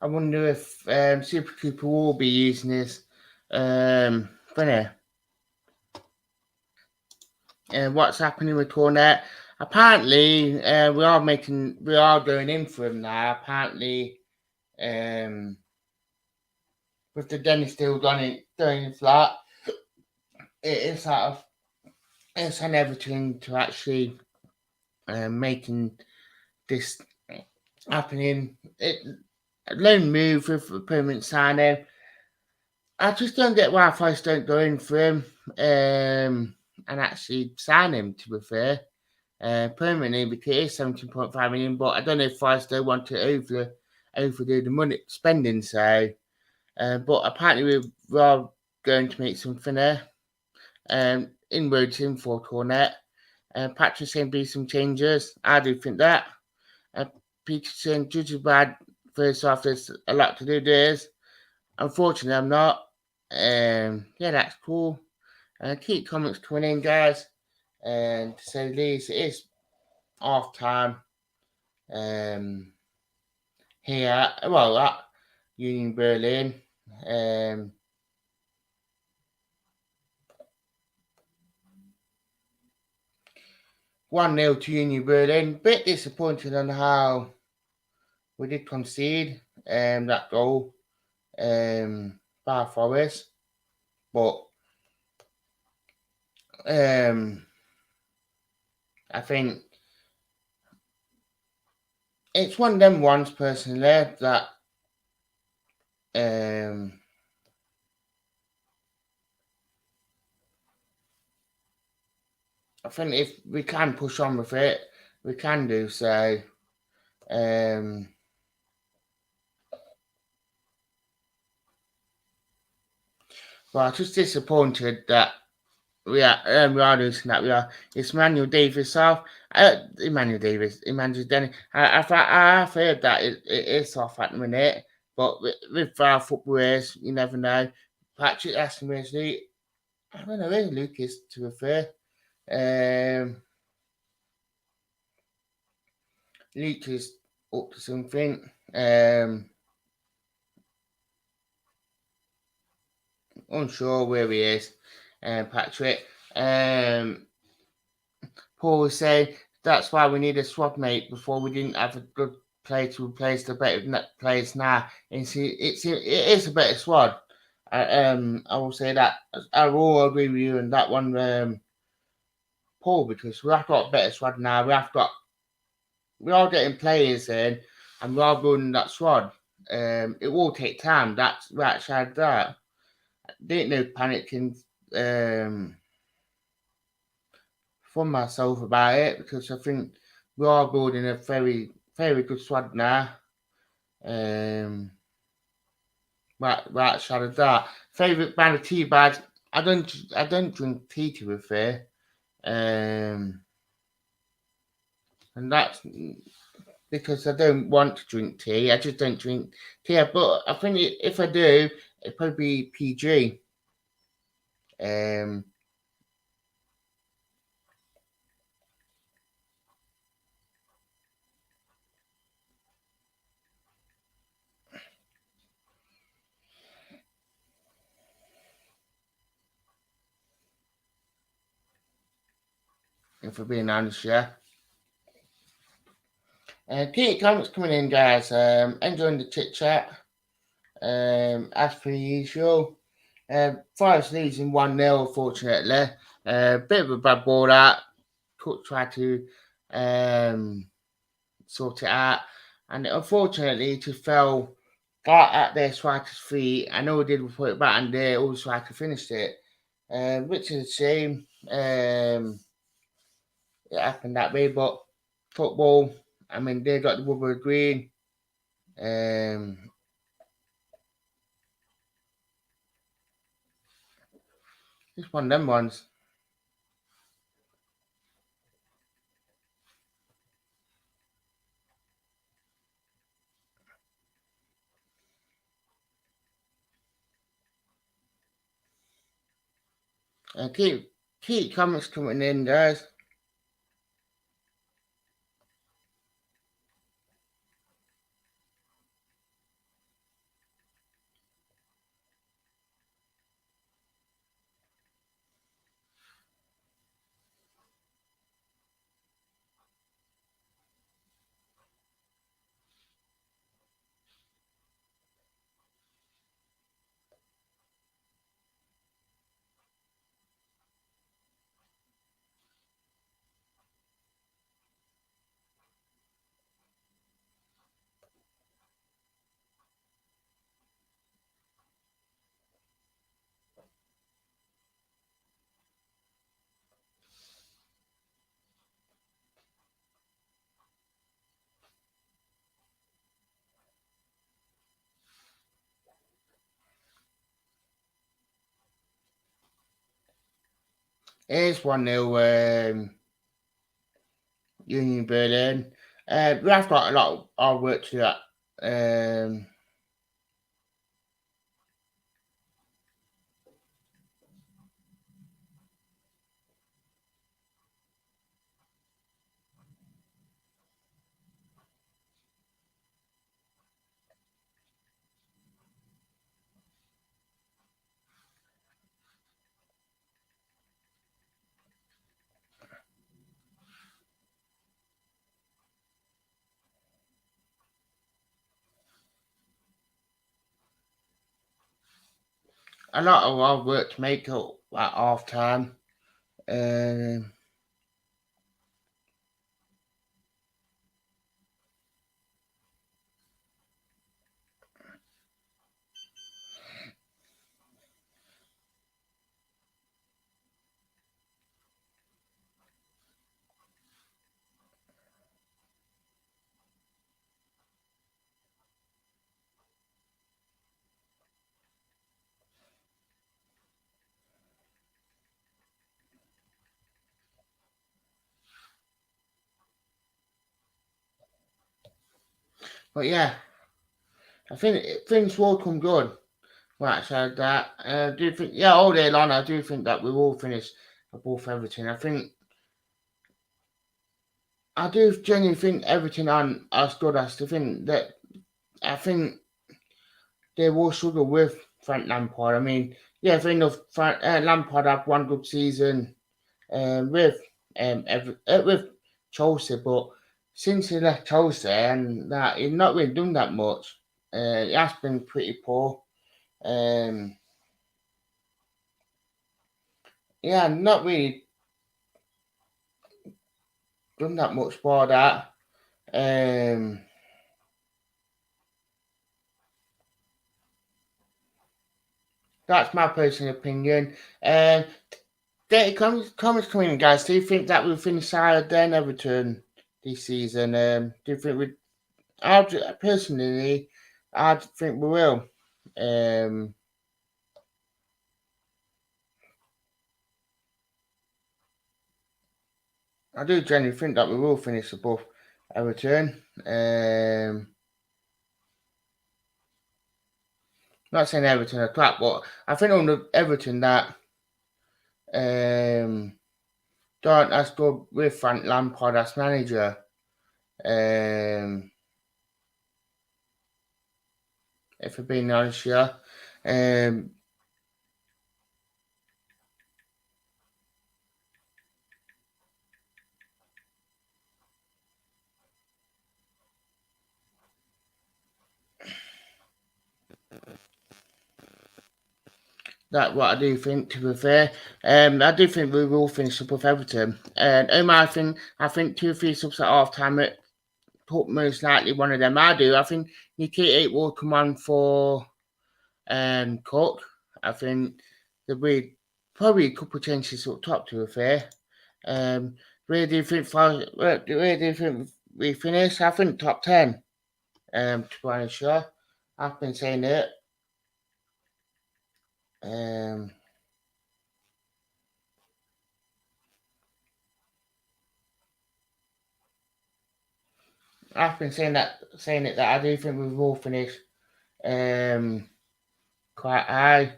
I wonder if Super Cooper will be using this. Funny. What's happening with Cornet? Apparently, we are going in for him now. Apparently, with the Dennis deal going flat, it's on everything to actually making this happening. Loan move with a permanent signing. I just don't get why Forest don't go in for him and actually sign him, to be fair, permanently, because it is 17.5 million. But I don't know if Forest don't want to overdo the money spending. So, but apparently we are going to make something there. Inroads in for Cornet. Patrick saying be some changes. I do think that. Peter saying judging bad first off, there's a lot to do there. Unfortunately, I'm not. Yeah, that's cool. Keep comments coming in, guys. And to say the least, it is half time. Here, well, at Union Berlin. 1-0 to Union Berlin. Bit disappointed on how we did concede that goal by Forest. But I think it's one of them ones personally that I think if we can push on with it, we can do so. But I'm just disappointed that we are losing that. It's Emmanuel Davis off. Emmanuel Denny. I've heard that it is off at the minute, but with our footballers, you never know. Patrick asking where's Luke. I don't know where Luke is, to be fair. Luke is up to something. Unsure where he is. Patrick. Paul was saying that's why we need a squad mate before we didn't have a good player to replace the better players now. And it is a better squad. I will say that. I will agree with you on that one, Paul, because we have got a better squad now. We are getting players in, and we are building that squad. It will take time. That's that. Didn't know panicking for myself about it, because I think we are building a very, very good squad now. Right side of that. Favorite brand of tea bags. I don't drink tea, to be fair. And that's because I don't want to drink tea. I just don't drink tea. But I think if I do, it'd probably be PG. Um, if we're being honest, yeah. Keep comments coming in, guys. Enjoying the chit chat. As per usual. Forest losing 1-0, unfortunately. Bit of a bad ball that. Cook tried to sort it out. And unfortunately, it just fell right at their striker's feet. I know he did put it back, and all the striker finished it. Which is a shame. It happened that way, but football, I mean, they got the rubber green. Just one of them ones. Keep comments coming in, guys. Here's 1-0 Union Berlin. We have got a lot of our work to do. A lot of our work to make up at half time. But yeah, I think things will come good. Right, so that I do think, yeah, all day long, I do think that we will finish above Everton. I do genuinely think Everton aren't as good as to think that. I think they will struggle with Frank Lampard. I mean, yeah, fair enough. Lampard had one good season with with Chelsea, but since he left Chelsea and that, he's not really done that much. He has been pretty poor. Um, yeah, not really done that much for that. Um, that's my personal opinion. Comments coming in, guys. Do you think that we'll finish higher than Everton this season? Do you think we? Personally, I think we will. I do genuinely think that we will finish above Everton. Not saying Everton are crap, but I think under Everton that don't as good with Frank Lampard as manager. If we're being honest here. That's what I do think, to be fair. I do think we will finish above Everton. And I think 2 or 3 subs at half time put most likely one of them. I do. I think Nikita will come on for Cook. I think there'll be probably a couple of changes up top, to be fair. Where do you think we finish? I think top 10. To be honest, sure. I've been saying it. I've been saying it that I do think we will finish quite high.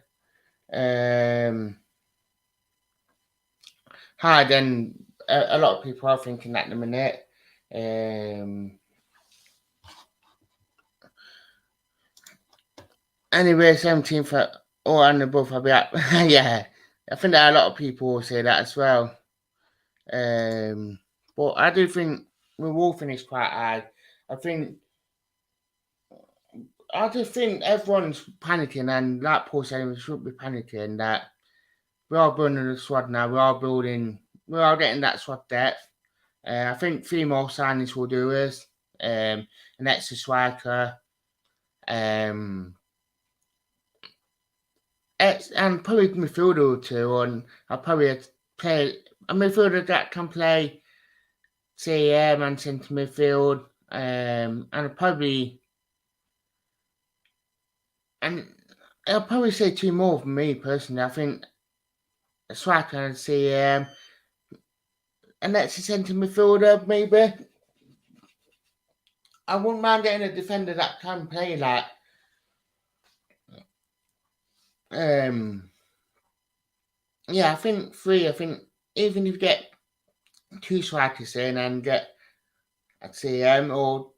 Higher than a lot of people are thinking at the minute. Anyway, 17th or and above, I'll be at. Yeah, I think that a lot of people will say that as well. But I do think we will finish quite high. I just think everyone's panicking, and like Paul said, we should be panicking that we are building the squad now. We are getting that squad depth. I think 3 more signings will do us. An extra striker. And probably midfielder or two, and I'll probably play a midfielder that can play CM and centre midfield, and I'll probably say 2 more for me personally. I think a striker and CM, and that's a centre midfielder maybe. I wouldn't mind getting a defender that can play like yeah, I think 3. I think even if you get 2 strikers in and get a CM or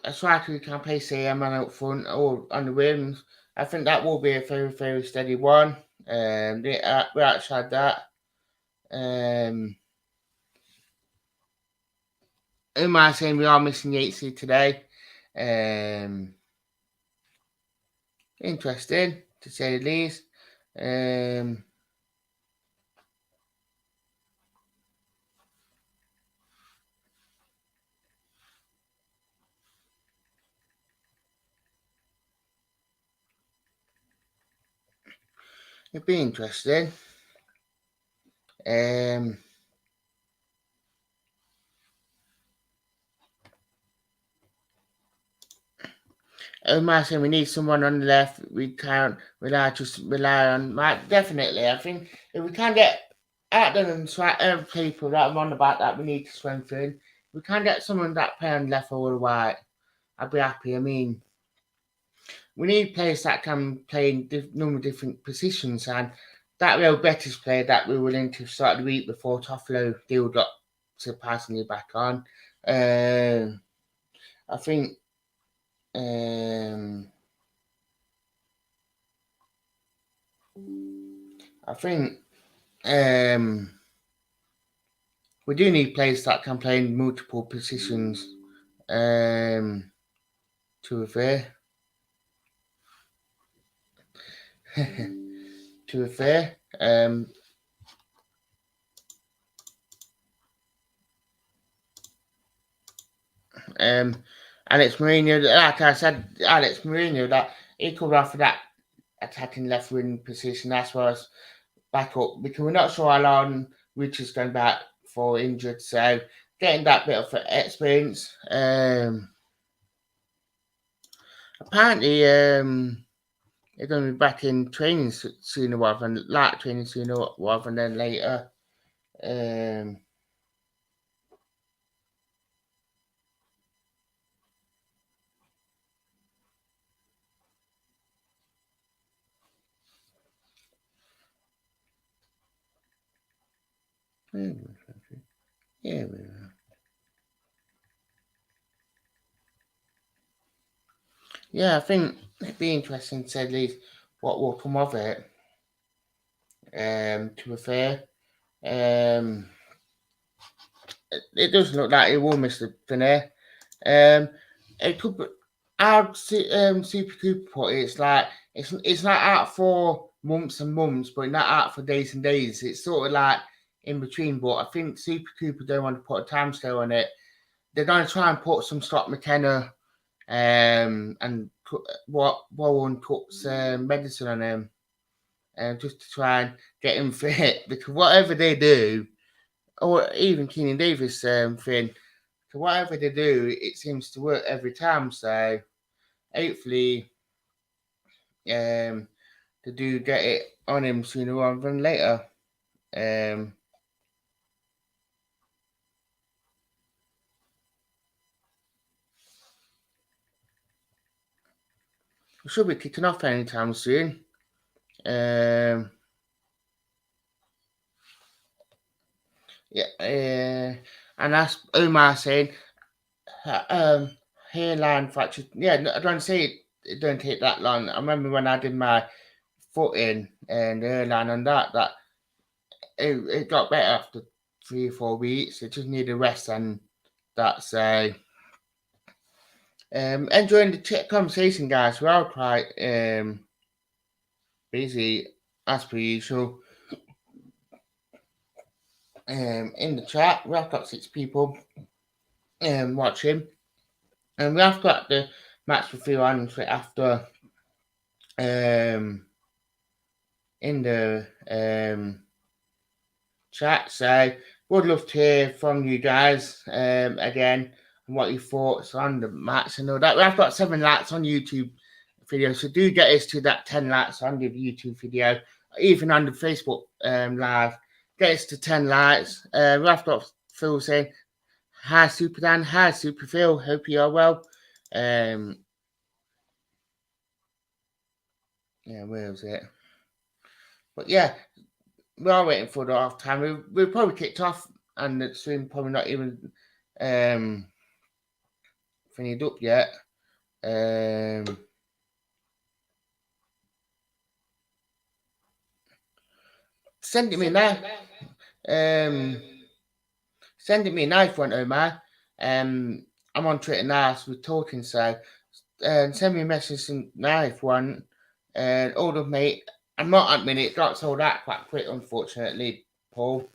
a striker who can play CM and out front or on the wings, I think that will be a very, very steady one. We actually had that. Who am I saying we are missing Yatesy today? Interesting, to say the least. It'd be interesting. I saying we need someone on the left. We can't rely on Mike. Definitely, I think if we can get Acton and people that are on the back that we need to strengthen, we can get someone that play on left or right. I'd be happy. I mean, we need players that can play in number of different positions, and that real Betis player that we were willing to start the week before Toffolo deal got surprisingly back on. I think. I think we do need players that can play in multiple positions. To be fair. To be fair. Alex Mourinho, like I said, Alex Mourinho, that he could offer that attacking left wing position as well as back up, because we're not sure how long Richard's going back for injured, so getting that bit of experience. apparently they're going to be back in training sooner rather than like training sooner rather than later. Um, yeah, yeah, I think it'd be interesting to say at least what will come of it. To be fair, um, it does look like it will miss the finale. It could be. I'd see, Super Cooper put it, it's like it's not out for months and months, but not out for days and days. It's sort of like in between. But I think Super Cooper don't want to put a timescale on it. They're going to try and put some Scott McKenna and what Warren Cook's medicine on him, just to try and get him fit. Because whatever they do, or even Keenan Davis thing, so whatever they do, it seems to work every time. So hopefully, they do get it on him sooner rather than later. Um, we should be kicking off anytime soon. Um, yeah, and that's Omar saying, hairline fracture. Yeah, I don't say it don't take that long. I remember when I did my foot in and the hairline on that it got better after 3 or 4 weeks. It just needed rest and that's enjoying the conversation, guys. We're all quite busy as per usual. In the chat, we have got 6 people watching, and we have got the match review on after in the chat. So would love to hear from you guys again and what your thoughts on the match. I know that we've got 7 likes on YouTube video, so do get us to that 10 likes on the YouTube video, even on the Facebook live. Get us to 10 likes. We've got Phil saying, "Hi Super Dan, hi Super Phil, hope you are well." Yeah, where was it? But yeah, we are waiting for the half time. We've probably kicked off, and the stream probably not even finished up yet. Send it me now. Send it me now if you want, Omar. I'm on Twitter now, so we're talking. So send me a message now if you want. And hold up, mate. I'm not at minute. Got sold out quite quick, unfortunately, Paul.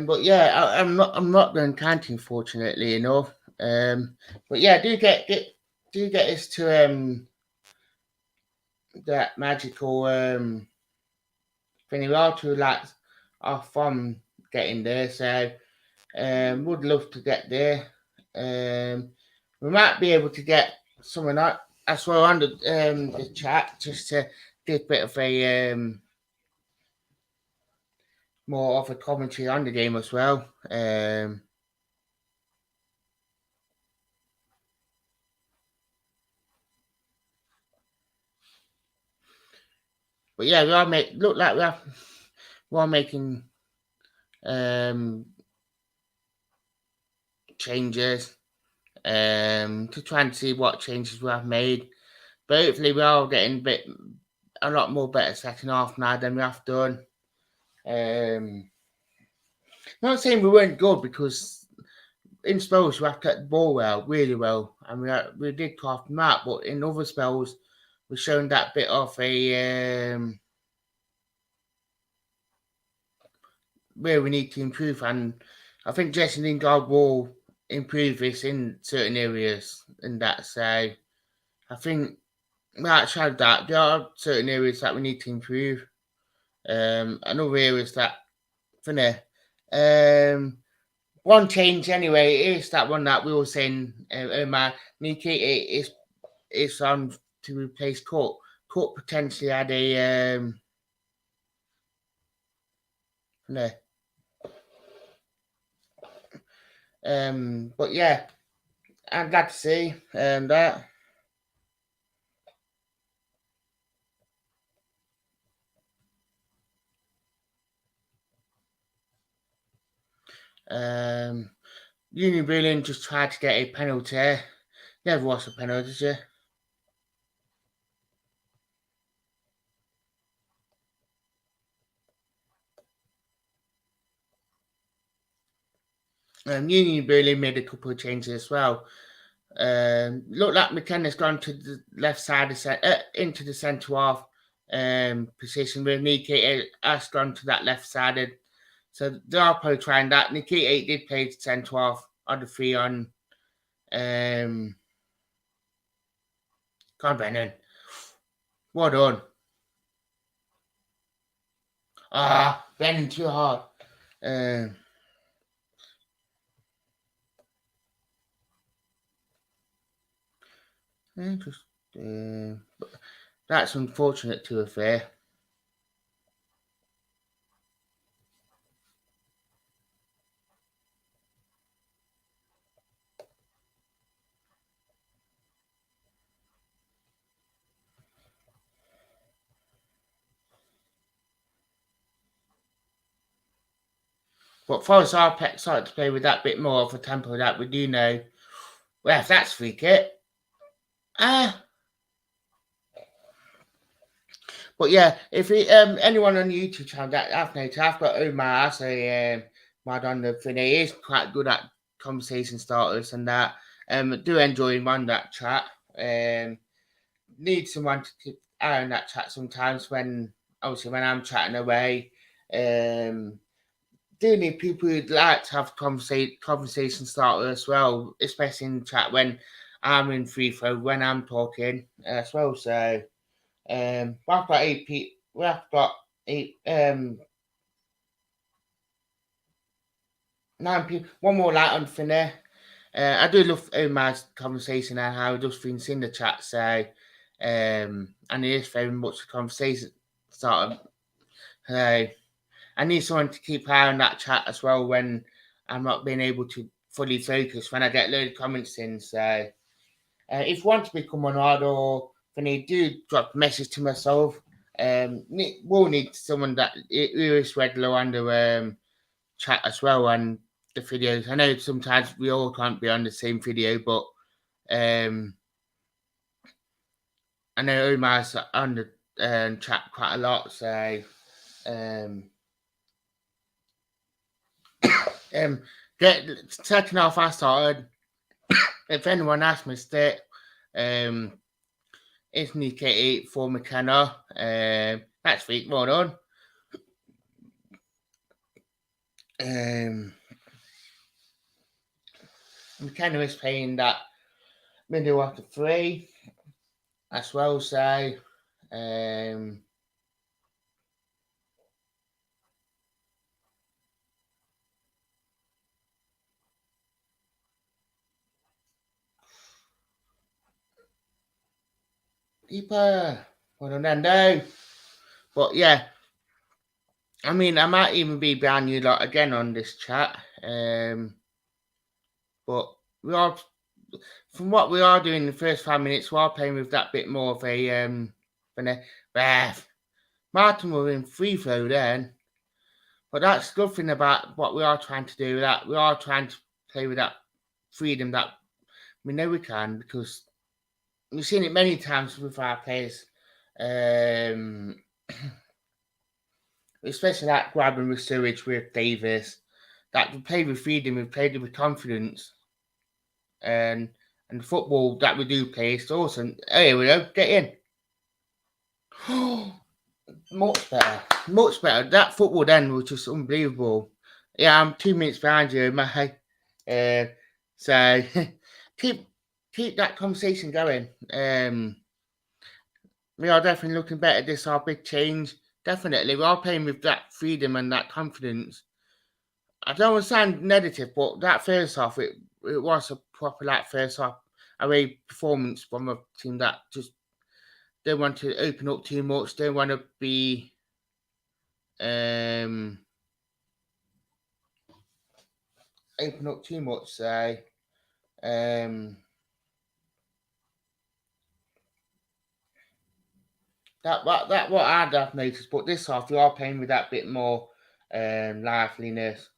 But yeah, I'm not going counting, fortunately enough. But yeah, do get us to that magical thing. We are 2 laps off from getting there, so would love to get there. We might be able to get someone out as well on the chat just to give a bit of a more of a commentary on the game as well. But yeah, look like we are making changes to try and see what changes we have made. But hopefully we are getting a lot more better second half now than we have done. Not saying we weren't good, because in spells we have kept the ball well, really well, and we did carve them out. But in other spells, we're showing that bit of a where we need to improve. And I think Jesse Lingard will improve this in certain areas and that. So I think outside that, there are certain areas that we need to improve. And other areas that, for now, one change anyway is that one that we were saying, Nikki is on to replace Court. Court potentially had a no. But yeah, I'm glad to see that. Union Berlin just tried to get a penalty. Never was a penalty, did you? Union Berlin made a couple of changes as well. Looked like McKenna's gone to the left side of into the centre half position where Nikita has gone to that left sided. So they are probably trying that. Nikita did play centre half on the 3 on God, Brennan. Well done. Brennan too hard. That's unfortunate to a fair. But Forest are started to play with that bit more of a tempo that we do know. Well, if that's free kick. But yeah, if anyone on the YouTube channel that I've noticed, I've got Omar, so Mad on the thing. He is quite good at conversation starters and that. Do enjoy him on that chat. Need someone to keep eye on that chat sometimes when I'm chatting away. Do need people who'd like to have conversation starter as well, especially in chat when I'm in free throw, when I'm talking as well. So we've got 8 people. We've got 8 9 people. One more light on for there. I do love my conversation and how just things in the chat. So and it is very much a conversation starter. I need someone to keep eye on that chat as well when I'm not being able to fully focus when I get loads of comments in. So if you want to become an odd or when you do drop a message to myself, we'll need someone that who is regular on the chat as well on the videos. I know sometimes we all can't be on the same video, but I know Omar's on the chat quite a lot, so taking off I started. If anyone has missed it, it's Nikki for McKenna. That's week, well done. McKenna is playing that middle after 3 as well, so keeper, well done, Nando. But yeah, I mean, I might even be behind you lot again on this chat. But we are, from what we are doing in the first 5 minutes, we are playing with that bit more of a Martin were in free throw then. But that's the good thing about what we are trying to do, that we are trying to play with that freedom that we know we can, because we've seen it many times with our players. Especially that grabbing with Surridge with Davis, that we play with freedom, we played with confidence, and the football that we do play is awesome. Here we go, get in. Much better. That football then was just unbelievable. Yeah, I'm 2 minutes behind you, mate. So keep that conversation going. We are definitely looking better. This our big change. Definitely, we are playing with that freedom and that confidence. I don't want to sound negative, but that first half, it was a proper like first half away performance from a team that just don't want to open up too much. Don't want to be open up too much. So that what I've noticed. But this half, we are playing with that bit more liveliness.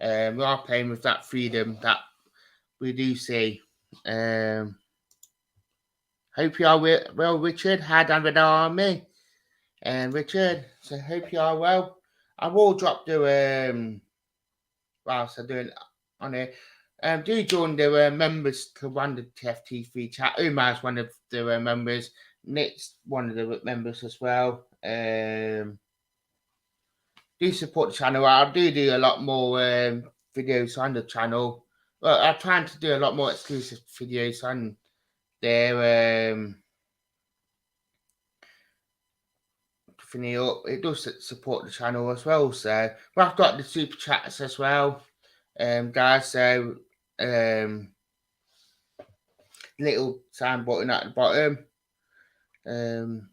We are playing with that freedom that we do see. Hope you are well, Richard. Had and with army. And Richard, so hope you are well. I will drop the whilst I'm doing on it. Do join the members club on the TFT3 chat. Umar's one of the members. Nick's one of the members as well. Do support the channel. I do a lot more videos on the channel. Well, I'm trying to do a lot more exclusive videos on there. Up. It does support the channel as well. So, but I've got the super chats as well, guys. So, little sign button at the bottom. And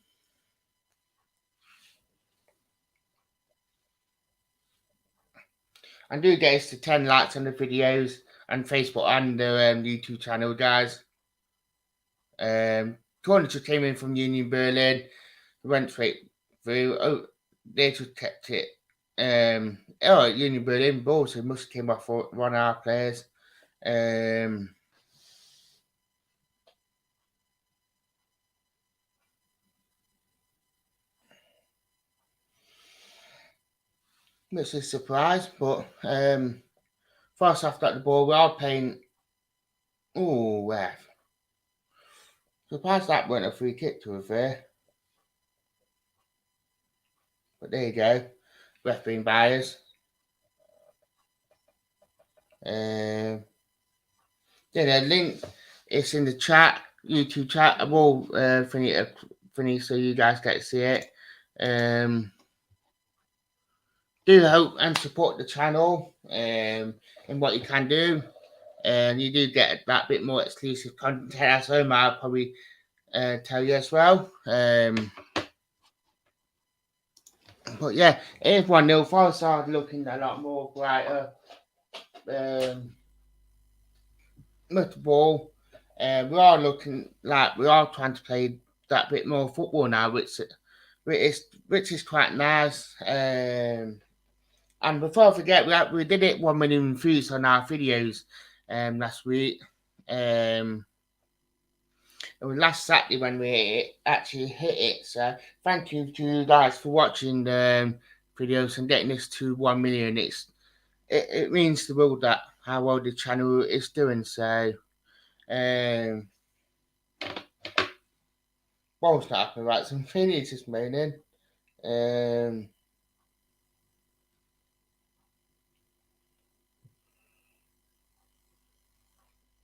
do get us to 10 likes on the videos and Facebook and the YouTube channel, guys. Corner just came in from Union Berlin, went straight through. Oh, they just kept it. Union Berlin balls, so must have came off one of our players. Much a surprise, but first half got the ball. We are playing. Oh, ref. Surprised that weren't a free kick to be fair. But there you go. Ref being biased. Yeah, the link is in the chat, YouTube chat. I will finish so you guys get to see it. Do help and support the channel in what you can do. And you do get that bit more exclusive content as well. I'll probably tell you as well. But yeah, it's 1-0. Forest are looking a lot more brighter. With the ball, we are looking like we are trying to play that bit more football now, which is quite nice. And before I forget, we did it 1 million views on our videos last week. It was last Saturday when we actually hit it. So thank you to you guys for watching the videos and getting us to 1 million. It means the world that how well the channel is doing. So ball's not happening right. Some Phoenix is meaning.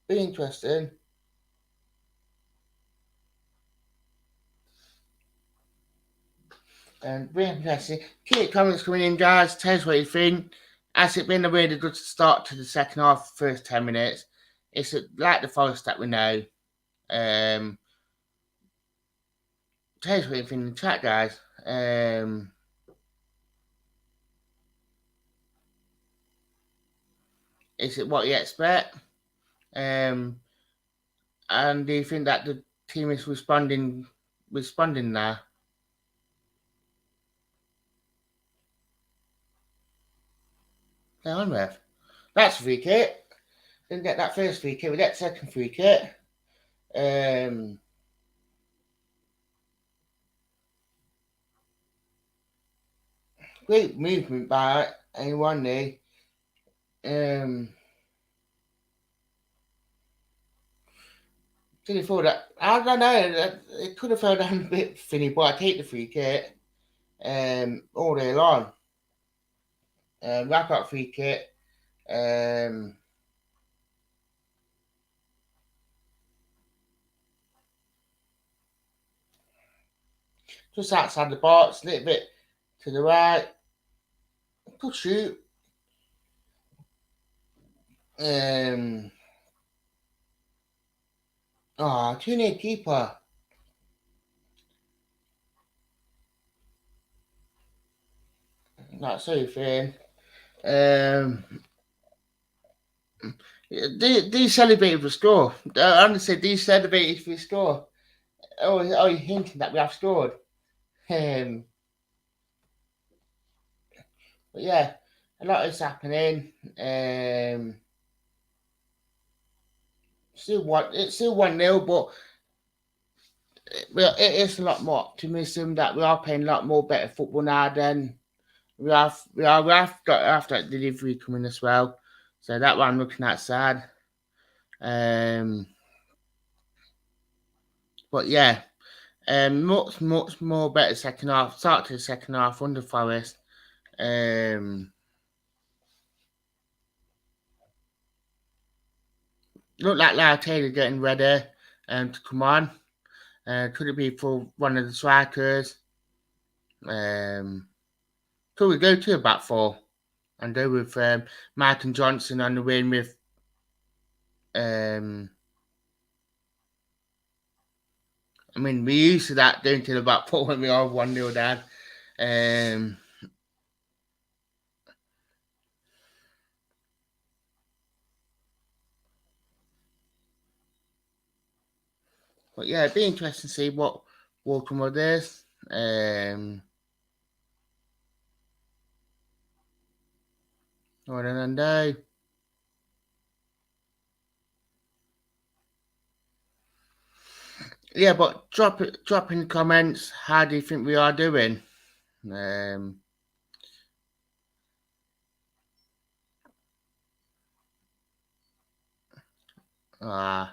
Be interesting. And be interesting. Keep comments coming in, guys. Tell us what you think. Has it been a really good start to the second half, first 10 minutes? It's like the Forest that we know. Tell us what you think in the chat, guys. Is it what you expect? And do you think that the team is responding now? Play on, ref. That's a free kick. Didn't get that first free kick. We get second free kick. Great movement by anyone there. Did he fall that? I don't know. It could have fell down a bit thinny, but I take the free kick. All day long. Wrap up free kick. just outside the box, a little bit to the right. Good shoot. Too near keeper. Not so fair. They celebrated for score. Honestly, they celebrated for score. Oh, you're hinting that we have scored. Um, but yeah, a lot is happening. It's still 1-0, but it is a lot more optimism that we are playing a lot more better football now than we have got that delivery coming as well. So that one I'm looking at sad. But yeah, much more better second half. Start to the second half under Forest. Look like Lara Taylor getting ready to come on. Could it be for one of the strikers? Could we go to a back four and go with Martin Johnson on the wing with I mean, we used to that down to the back four when we are 1-0 down. But yeah, it'd be interesting to see what will come of this. Orlando. Yeah, but drop in the comments. How do you think we are doing? Uh,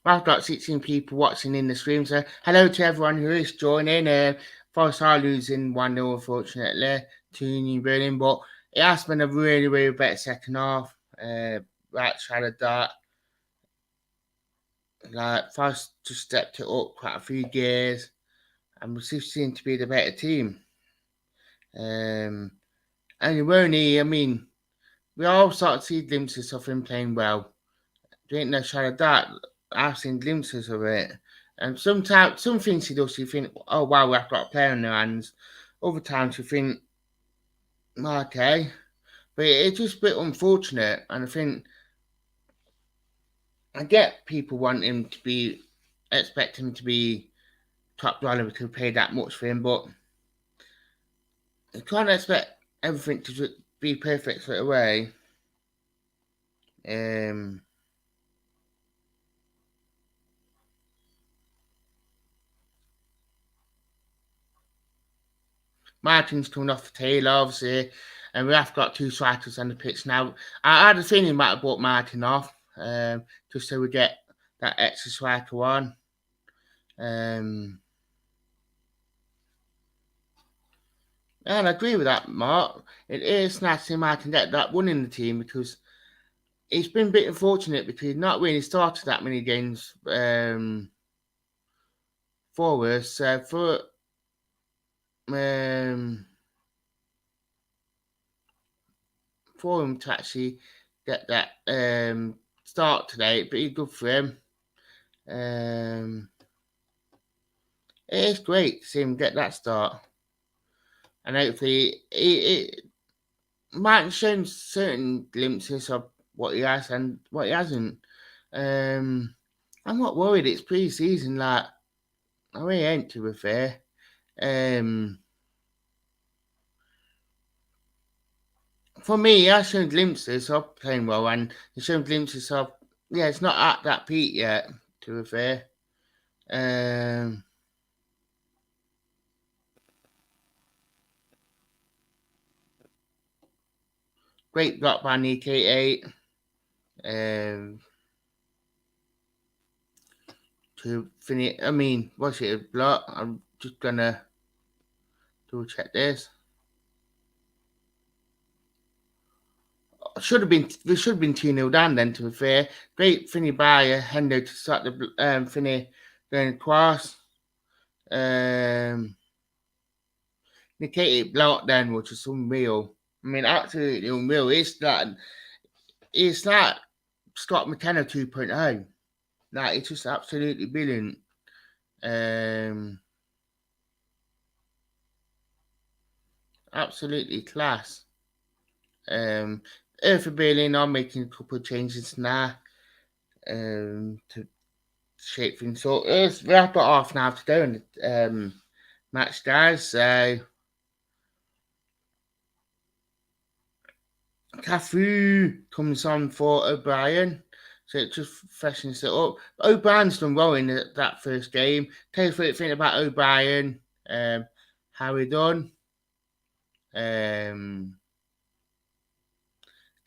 I've got 16 people watching in the stream, so hello to everyone who is joining. Forest are losing 1-0, unfortunately, to Union Berlin, but it has been a really, really better second half. Right side of that. Like, Forest just stepped it up quite a few gears, and we still seem to be the better team. And I mean, we all start to see glimpses of him playing well. There ain't no shadow of doubt. I've seen glimpses of it. And sometimes, some things he does, you think, oh wow, we've got a player in their hands. Other times you think, okay. But it's just a bit unfortunate. And I think, I get people want him to be, expect him to be top dollar to pay that much for him, but you can't expect everything to be perfect straight away. Martin's coming off the tail, obviously, and we have got two strikers on the pitch now. I had a feeling he might have brought Martin off, just so we get that extra striker on. And I agree with that, Mark. It is nice to see Martin get that one in the team because he's been a bit unfortunate because he's not really started that many games for us. Um, for him to actually get that start today, it'd be good for him. It is great to see him get that start, and hopefully, it might show certain glimpses of what he has and what he hasn't. I'm not worried. It's pre-season, like I really ain't, to be fair. For me, he has shown glimpses of playing well, and he's shown glimpses of it's not at that peak yet. To be fair, great block by Nick 8 to finish. I mean, was it a block? I'm just gonna double check this. we should have been 2-0 down then, to be fair. Great Finny by Hendo to start the Finny going across. Nikita block then, which is unreal. I mean, absolutely unreal. It's like Scott McKenna 2.0. Like, it's just absolutely brilliant. Absolutely class. For Berlin are making a couple of changes now to shape things up. We have got half an hour to go in the match, guys. So Cafu comes on for O'Brien. So it just freshens it up. O'Brien's done well in that first game. Tell us what you think about O'Brien. How he done? Do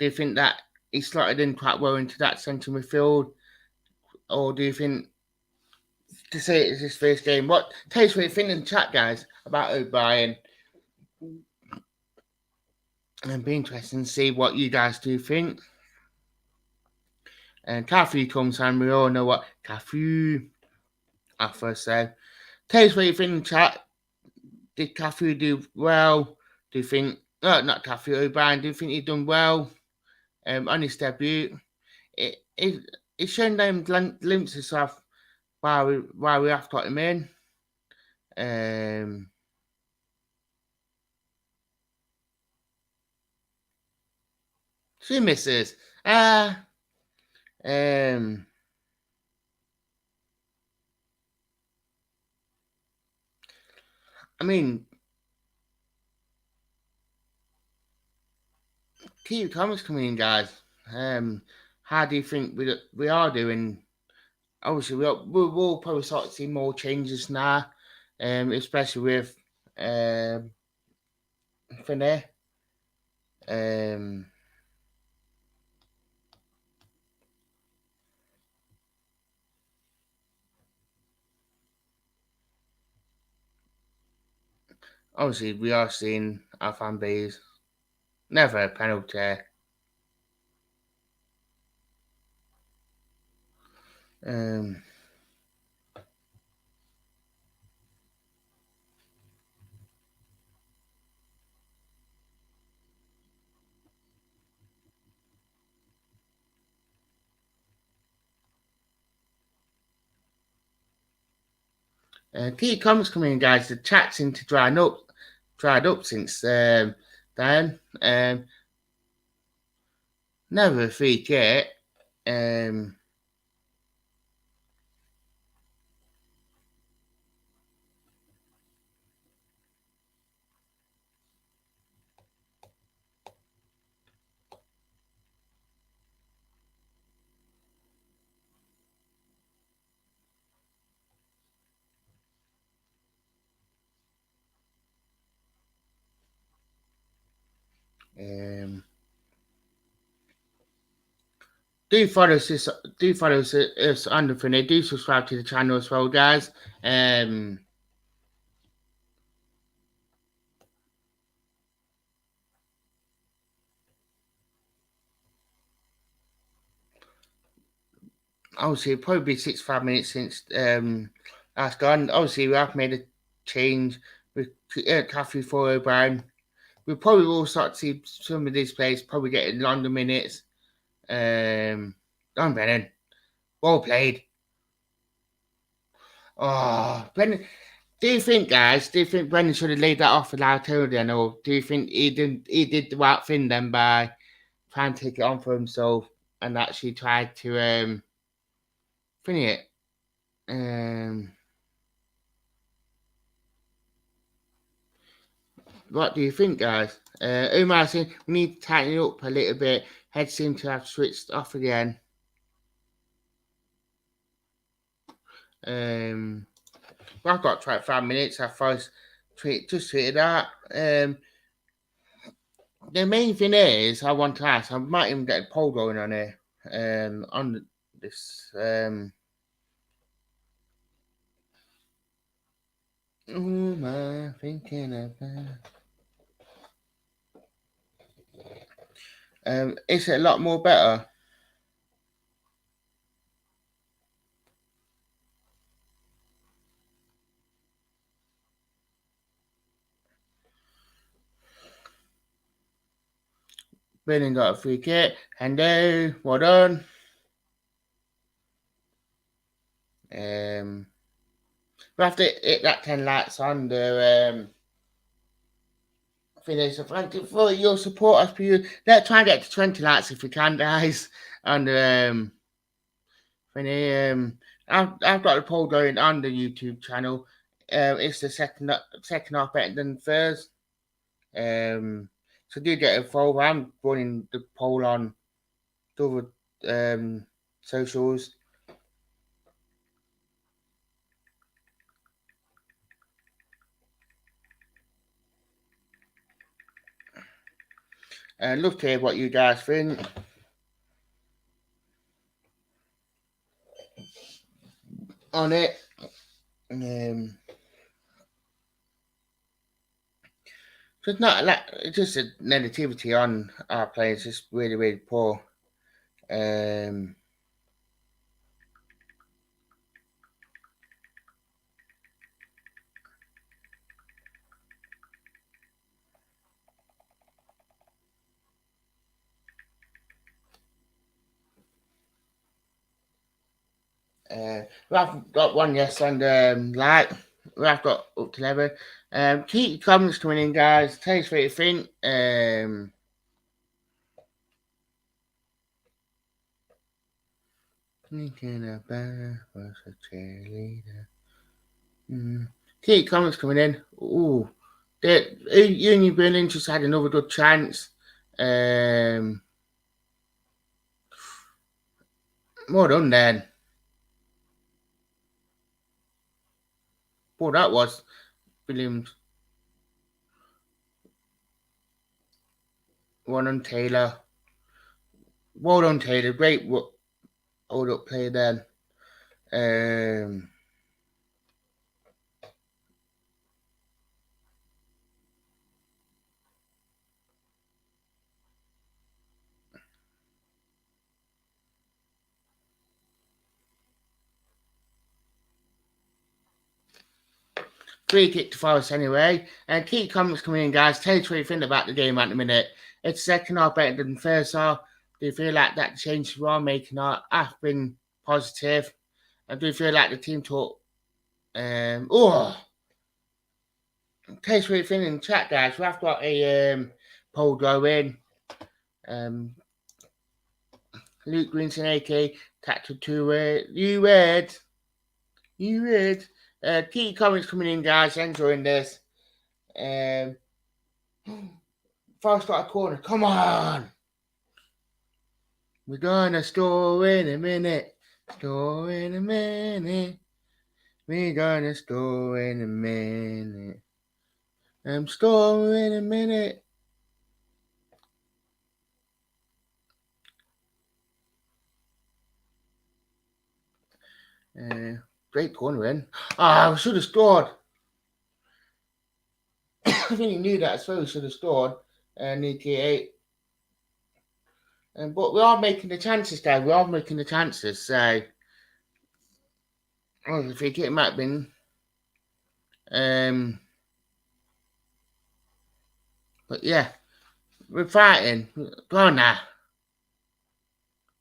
you think that he slotted in quite well into that centre midfield? Or do you think, to say it's his first game, tell us what you think in the chat, guys, about O'Brien? It'd be interesting to see what you guys do think. And Cafu comes on, we all know what Cafu offers. So tell us what you think in the chat. Did Cafu do well? Do you think, not Cafu, O'Brien, do you think he done well on his debut? It's shown them glimpses of why we have got him in. She misses. I mean, keep comments coming in, guys. How do you think we are doing? Obviously, we'll probably start to see more changes now, especially with Finney. Obviously, we are seeing our fan base. Never a penalty. Keep comments coming in, guys. The chat seems to dried up since then. Never a free kick. Do follow us on the Finny. Do subscribe to the channel as well, guys. Obviously, it'll probably be 65 minutes since that's gone. Obviously, we have made a change with Cafu for O'Brien. We probably will start to see some of these players probably getting longer minutes. Don Brennan, well played. Oh, Brennan. Do you think, guys? Do you think Brennan should have laid that off without then, or do you think he did the right thing then by trying to take it on for himself and actually tried to finish it? What do you think, guys? Umar saying we need to tighten it up a little bit. Head seemed to have switched off again. I've got 25 minutes. I thought just tweeted that. The main thing is, I want to ask. I might even get a poll going on here. On this. Who am I thinking about? Is it a lot more better? Berlin got a free kick. Hendo, well done. We have to hit that 10 likes on the finish. So thank you for your support as per you. Let's try and get to 20 likes if we can, guys. And I've got a poll going on the YouTube channel. It's the second half better than the first. So do get involved. I'm running the poll on the other socials. Love to hear what you guys think on it. So it's not like it's just a negativity on our players. Just really, really poor. We've got one yes and like we've got up to 11. Keep your comments coming in, guys. Tell us what you think. Thinking about was a cheerleader. Keep your comments coming in. Ooh, Union Berlin just had another good chance. Well done then. Well, that was Williams. One on Taylor. Well done, Taylor. Great hold up play then. Free kick to Forest anyway. And keep comments coming in, guys. Tell us what you think about the game at the minute. It's second half better than first half. Do you feel like that change we are making have been positive? And do you feel like the team talk? Tell us what you think in the chat, guys. We have got a poll going. Luke Greenson, AK, Tactical 2 you read. Keep comments coming in, guys. Enjoying this. First got a corner. Come on. We're gonna score in a minute. Score in a minute. We're gonna score in a minute. Score in a minute. Great corner in. I should have scored. I think he knew that as well. He should have scored. Need to 8. But we are making the chances, guys. We are making the chances. So, I think it might have been. But yeah, we're fighting. Go on now.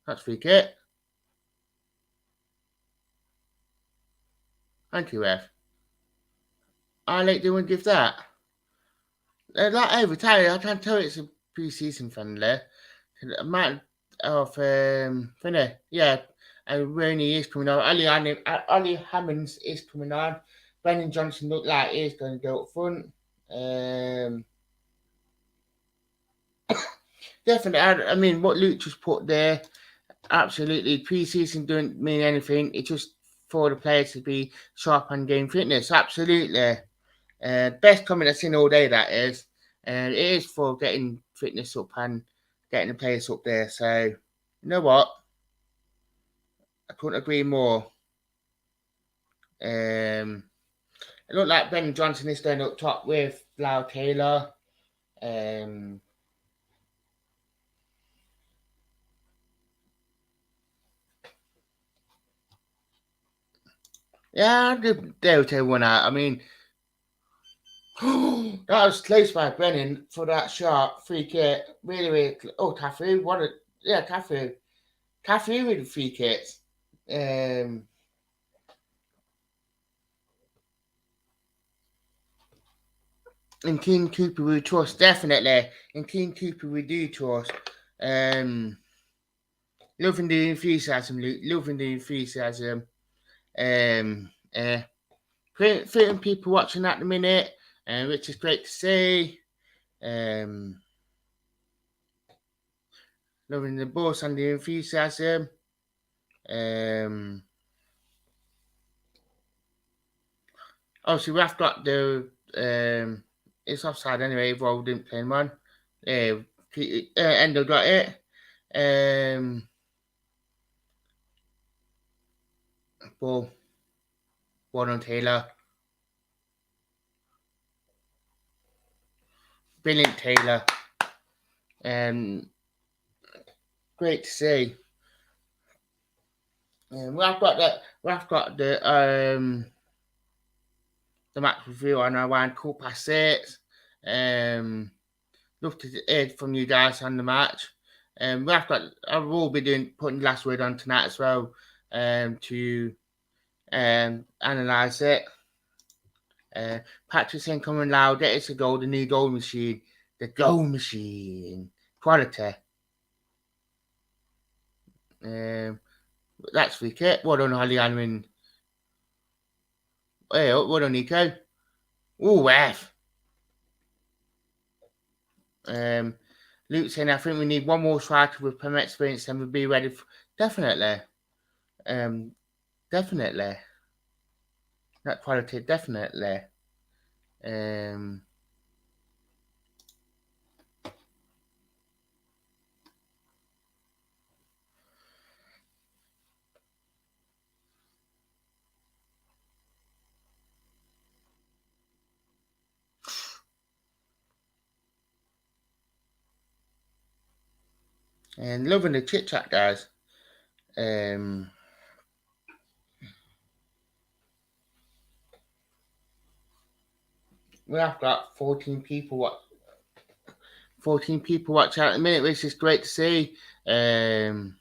That's free kick. Thank you, Ref. I like doing give that. Like every time, I can tell it's a pre-season friendly. The amount of funny, yeah. And Rooney is coming on. Ollie Hammonds is coming on. Brendan Johnson looked like he's going to go up front. Definitely. I mean, what Luke just put there, absolutely. Pre-season don't mean anything. It's just for the players to be sharp and gain fitness. Absolutely. Best comment I've seen all day, that is. And it is for getting fitness up and getting the players up there. So, you know what? I couldn't agree more. It looked like Ben Johnson is going up top with Lau Taylor. Yeah, they'll take one out. I mean, that was close by Brennan for that shot. Free kick. Really, really. Oh, Tafu. What a. Yeah, Tafu. Tafu with the free kicks. Um, in King Cooper we trust, definitely. In King Cooper we do trust. Um, loving the enthusiasm, Luke. Loving the enthusiasm. Um, uh, 30 people watching at the minute, which is great to see. Um, loving the buzz and the enthusiasm. Um, obviously, we've got the it's offside anyway. Vol didn't play one. Endo got it. Ball one on Taylor. Brilliant Taylor. Great to see. We've got the match review on our one 6:15. Love to hear from you guys on the match. I will be putting the last word on tonight as well. To analyse it. Patrick's coming loud. That is a goal. The new goal machine. The goal machine. Quality. That's free kick. Well done, Holly Alwyn. Hey, well done, Nico. Ooh, F. Luke saying, I think we need one more striker with Premier experience and we'll be ready for... Definitely. Definitely. That quality, definitely. And loving the chit chat, guys. We have got 14 people watching at the minute, which is great to see. But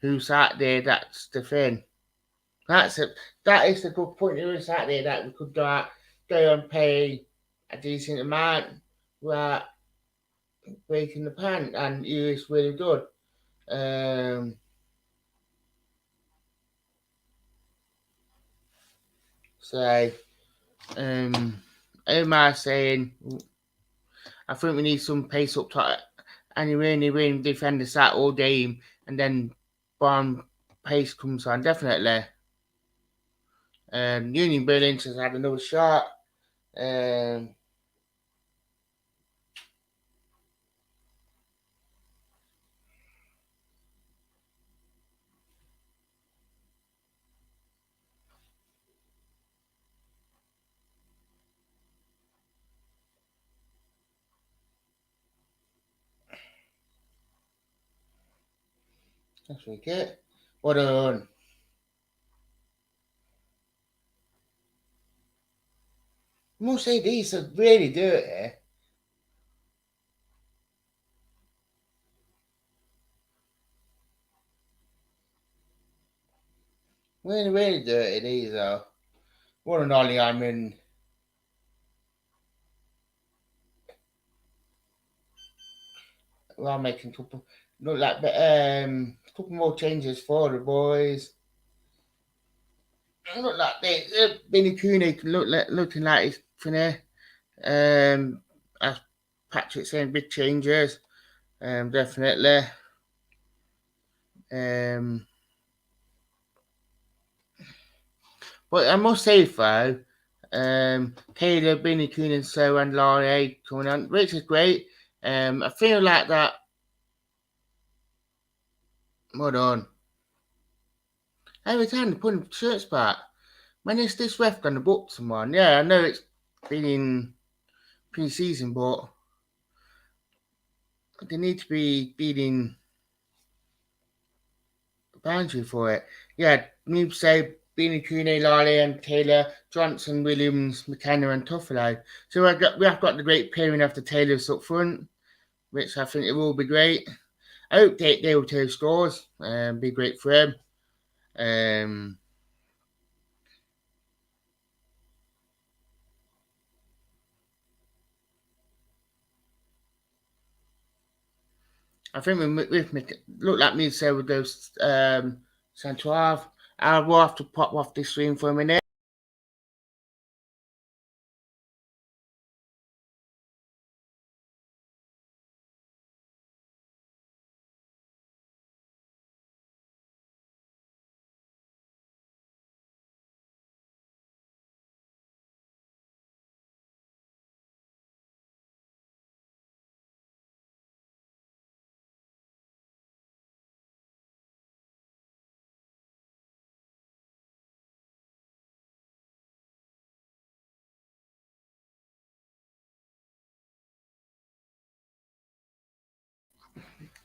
who's out there? That's the thing. That is the good point. Who's out there that we could go and pay a decent amount without breaking the pan, and he is really good. So, Omar saying, I think we need some pace up top. And he really defenders that all game, and then bomb pace comes on, definitely. Union Berlin has had another shot. That's really good. Well done. I must say these are really dirty. Really, really dirty these are. What an ollie I'm in. Well, I'm making couple look like couple more changes for the boys. Look like they Benny Cooney looking like he's funny. As Patrick saying, big changes. Definitely. But I must say though, Taylor, Benny Coon and so and Laurie coming on, which is great. I feel like that. Hold on. Every time they put shirts back, when is this ref going to book someone? Yeah, I know it's been in pre-season, but they need to be beating boundary for it. Yeah, me say Beanie Cooney, Lally and Taylor, Johnson, Williams, McKenna and Tuffalo. So we have got the great pairing of the Taylors up front, which I think it will be great. I hope they will take scores and be great for them. I think with me, look like me say with those central half, I will have to pop off this stream for a minute.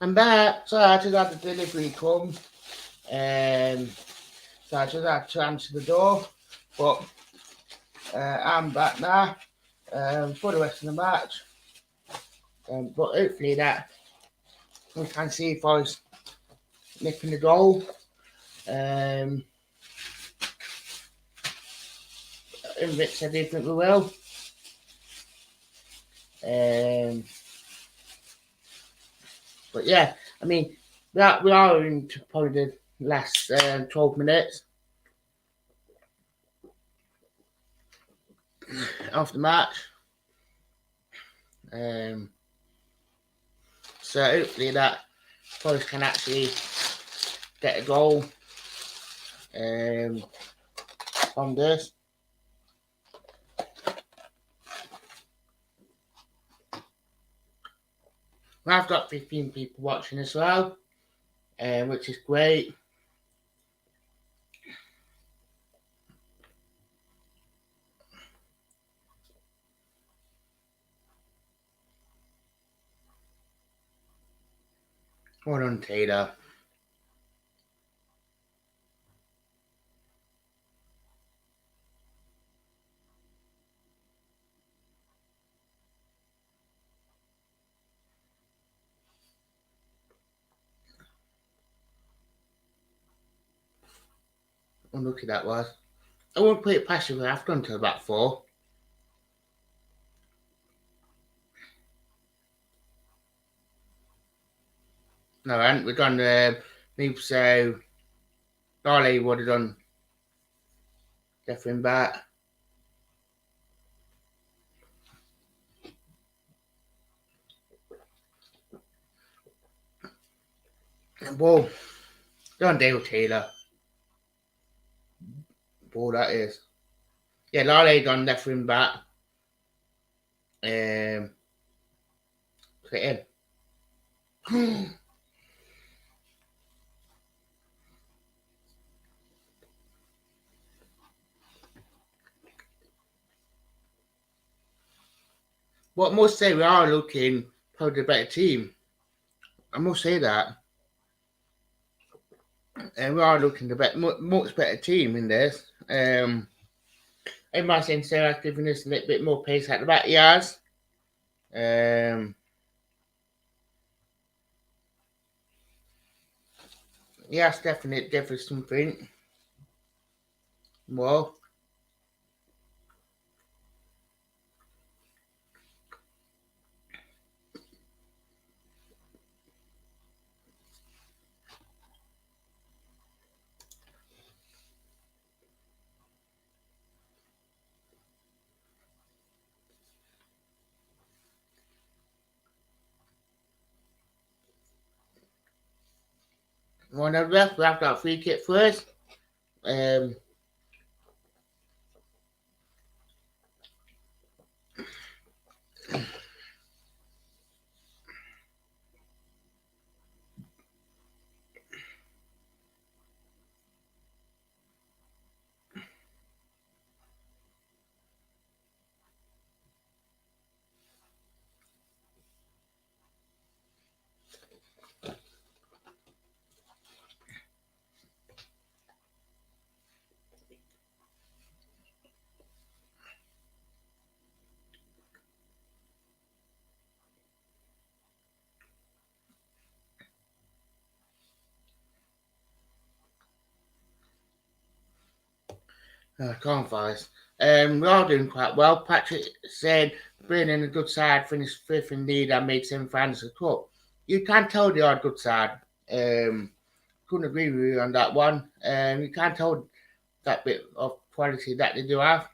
I'm back. So I just had the delivery come. So I just had to answer the door. But I'm back now for the rest of the match. But hopefully that we can see if I was nipping the goal. And Rick said he think we will. But yeah, I mean, we are into probably the last 12 minutes of the match. So hopefully that Forest can actually get a goal from this. I've got 15 people watching as well, which is great. Well done, Taylor. Unlucky that was. I won't play it past you after until about 4. No, I haven't. We've done maybe so. Dolly would have done Jeffrey back. And ball. Done Dale Taylor. Ball that is. Yeah, Lale done left wing back. Put it in. But I must say we are looking probably the better team. I must say that. And we are looking the much better team in this. In my sense, Sarah's giving us a little bit more pace at the back yards. Yes, definitely give us something more. One of the rest, we have got a free kick first. Conference. We are doing quite well. Patrick said, bringing a good side, finished fifth in lead and made semi-finals of the cup. You can tell they are a good side. Couldn't agree with you on that one. You can tell that bit of quality that they do have.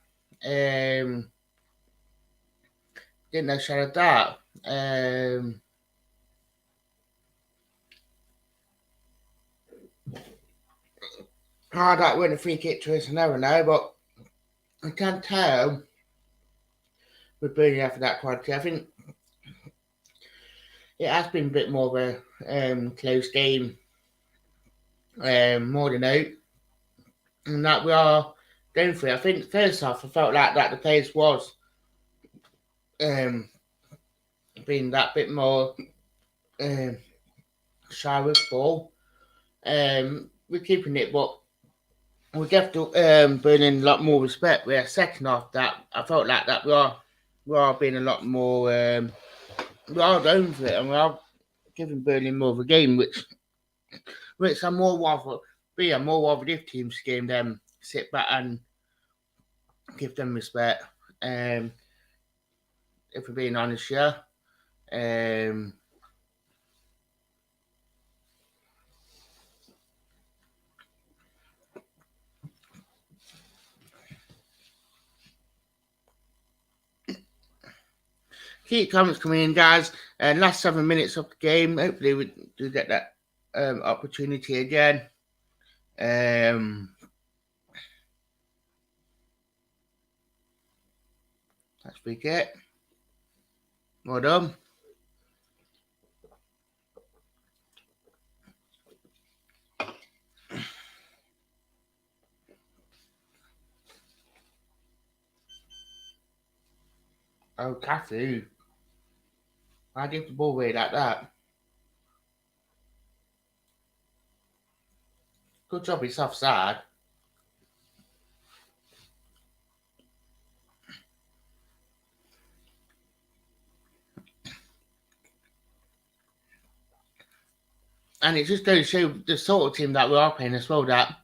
Didn't know shadow of that. How that win a free kick to us, I never know, but I can tell with Burnley after that quality. I think it has been a bit more of a close game, more than out, and that we are going for it. I think first half I felt like that the pace was um, being that bit more um, shy with ball. We're keeping it, but we have to bring in a lot more respect. Where second half that I felt like that we are being a lot more we are going for it, and we are giving Berlin more of a game, which I'm more of a more of if teams game them sit back and give them respect. If we're being honest, yeah. Keep comments coming in, guys. Last 7 minutes of the game. Hopefully, we do get that opportunity again. That's big it. Well done. Oh, Cafu. Why do you have the ball away like that? Good job, it's offside. And it just goes to show the sort of team that we are playing as well. That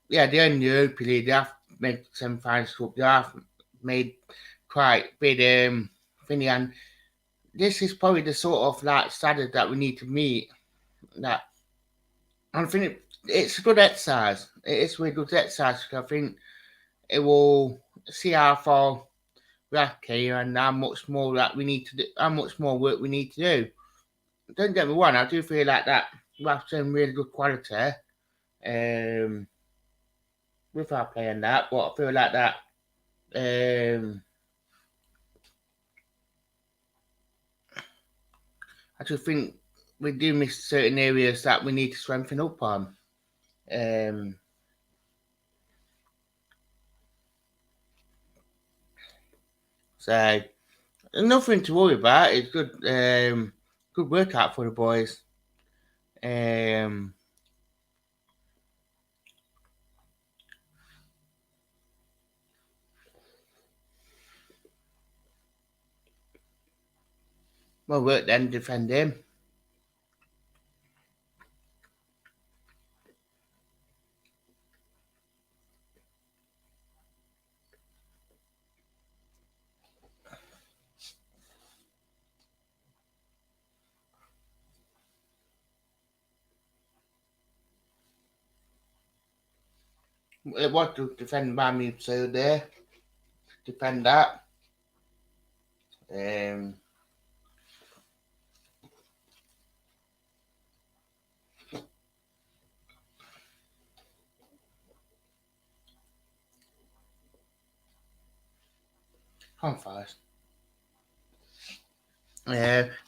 yeah, the only Europa League, they have made semi-finals cup. They have made quite big thingy, and this is probably the sort of like standard that we need to meet. That I think it's a good exercise. It is a really good exercise because I think it will see how far we are here and how much more that we need to do, how much more work we need to do. Don't get me wrong, I do feel like that we have some really good quality with our playing that, but I feel like that I just think we do miss certain areas that we need to strengthen up on. So nothing to worry about. It's good workout for the boys. Well work then, defend him. It was to defend by me, so there. Defend that. Come first.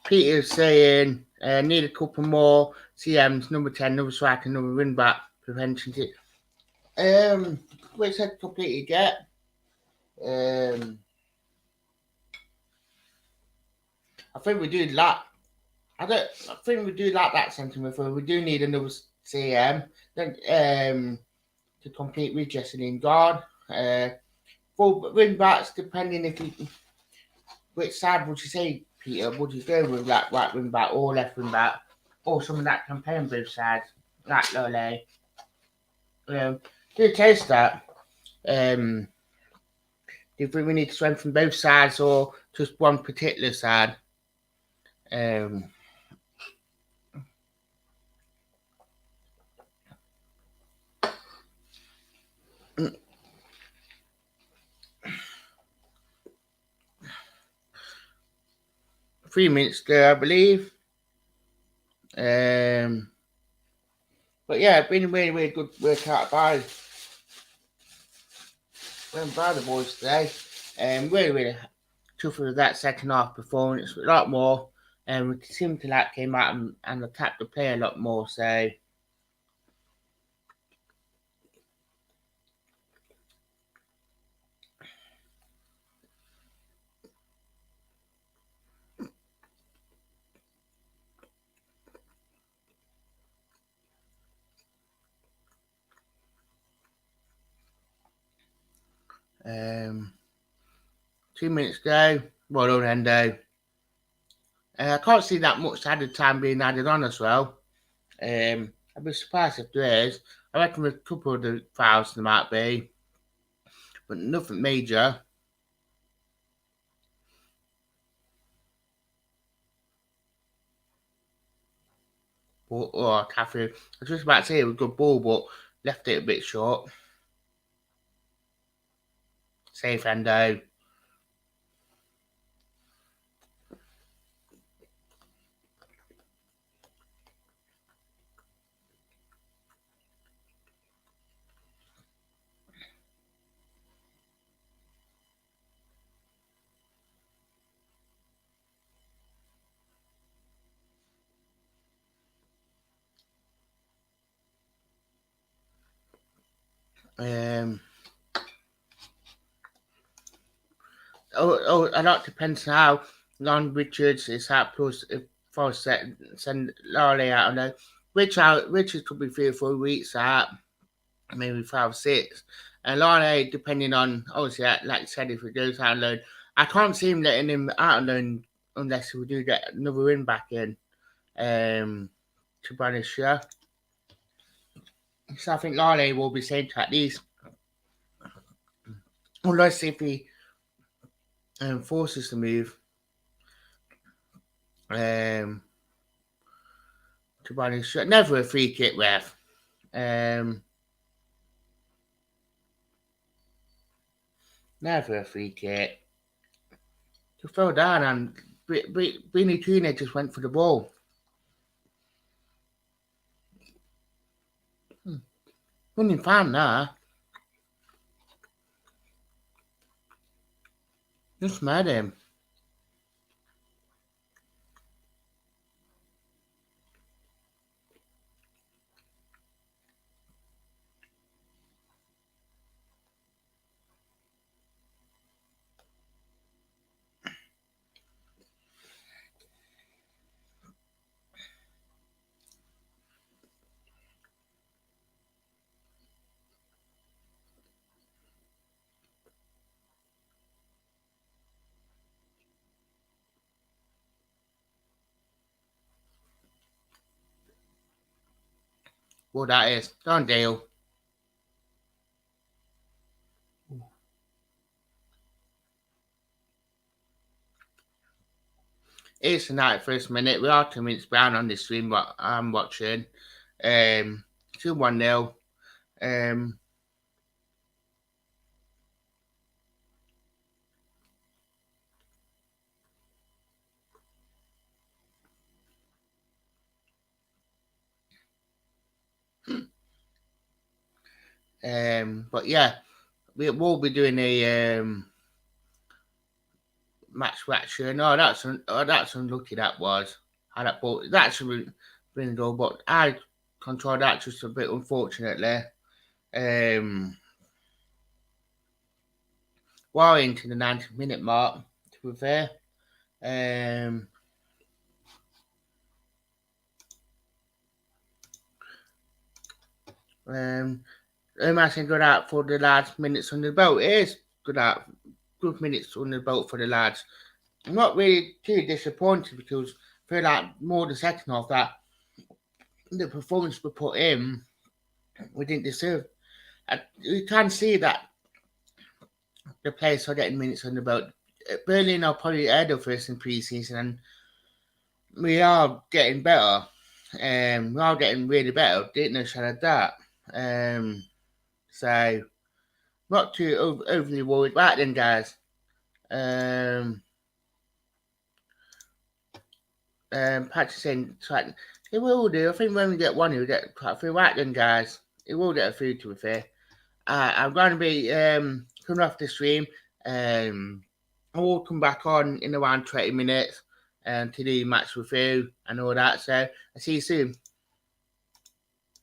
Peter's saying need a couple more CMs, number 10, number striker, number win back prevention. Which I completely get. I think we do like. I think we do like that sentiment. We do need another CM to compete with Jesse Lingard. For win backs, depending if you which side would you say, Peter? Would you go with like right wing back or left wing back, or someone that can play on both sides, like Lole? Do taste that. Do you think we need to strengthen both sides or just one particular side? 3 minutes there, I believe. But yeah, it's been a really, really good workout by the boys today. Really, really tough with that second half performance, a lot more. And we seemed to came out and attacked the play a lot more. So um, 2 minutes go. Well done, Endo. I can't see that much added time being added on as well. I'd be surprised if there is. I reckon a couple of the fouls there might be, but nothing major. But, Catherine, I was just about to say it was a good ball, but left it a bit short. Safe, Endo. And that depends on how long Richards is out. Plus, if Forrest send Lolly out, I know Richards could be 3 or 4 weeks out, maybe 5 or 6. And Lolly, depending on obviously, like you said, if he goes out on loan, I can't see him letting him out on loan unless we do get another win back in. To banish, yeah. So I think Lolly will be saying to at least, unless if he forces to move, to banish, never a free kick, ref. Never a free kick. Just fell down and Beanie Tuna just went for the ball. Running fan there. Just mad him. What that is. Done deal. It's the 91st minute. We are 2 minutes behind on this stream, but I'm watching. 2-1-0. But yeah, we will be doing a match reaction. That's unlucky. That was how that ball. That should been a goal, but I controlled that just a bit unfortunately. Well into the 90-minute mark, to be fair. Imagine good out for the lads minutes on the belt. It is good minutes on the belt for the lads. I'm not really too disappointed because I feel like more the second half that the performance we put in we didn't deserve. You can see that the players are getting minutes on the boat. Berlin are probably ahead of us in pre-season, and we are getting better. We are getting really better. Didn't know shadow that. So not too overly worried about them guys. Practicing, it will do. I think when we get one, he'll get quite a few right then, guys. It will get a few, to be fair. I'm going to be coming off the stream. I will come back on in around 20 minutes to do match review and all that. So I'll see you soon.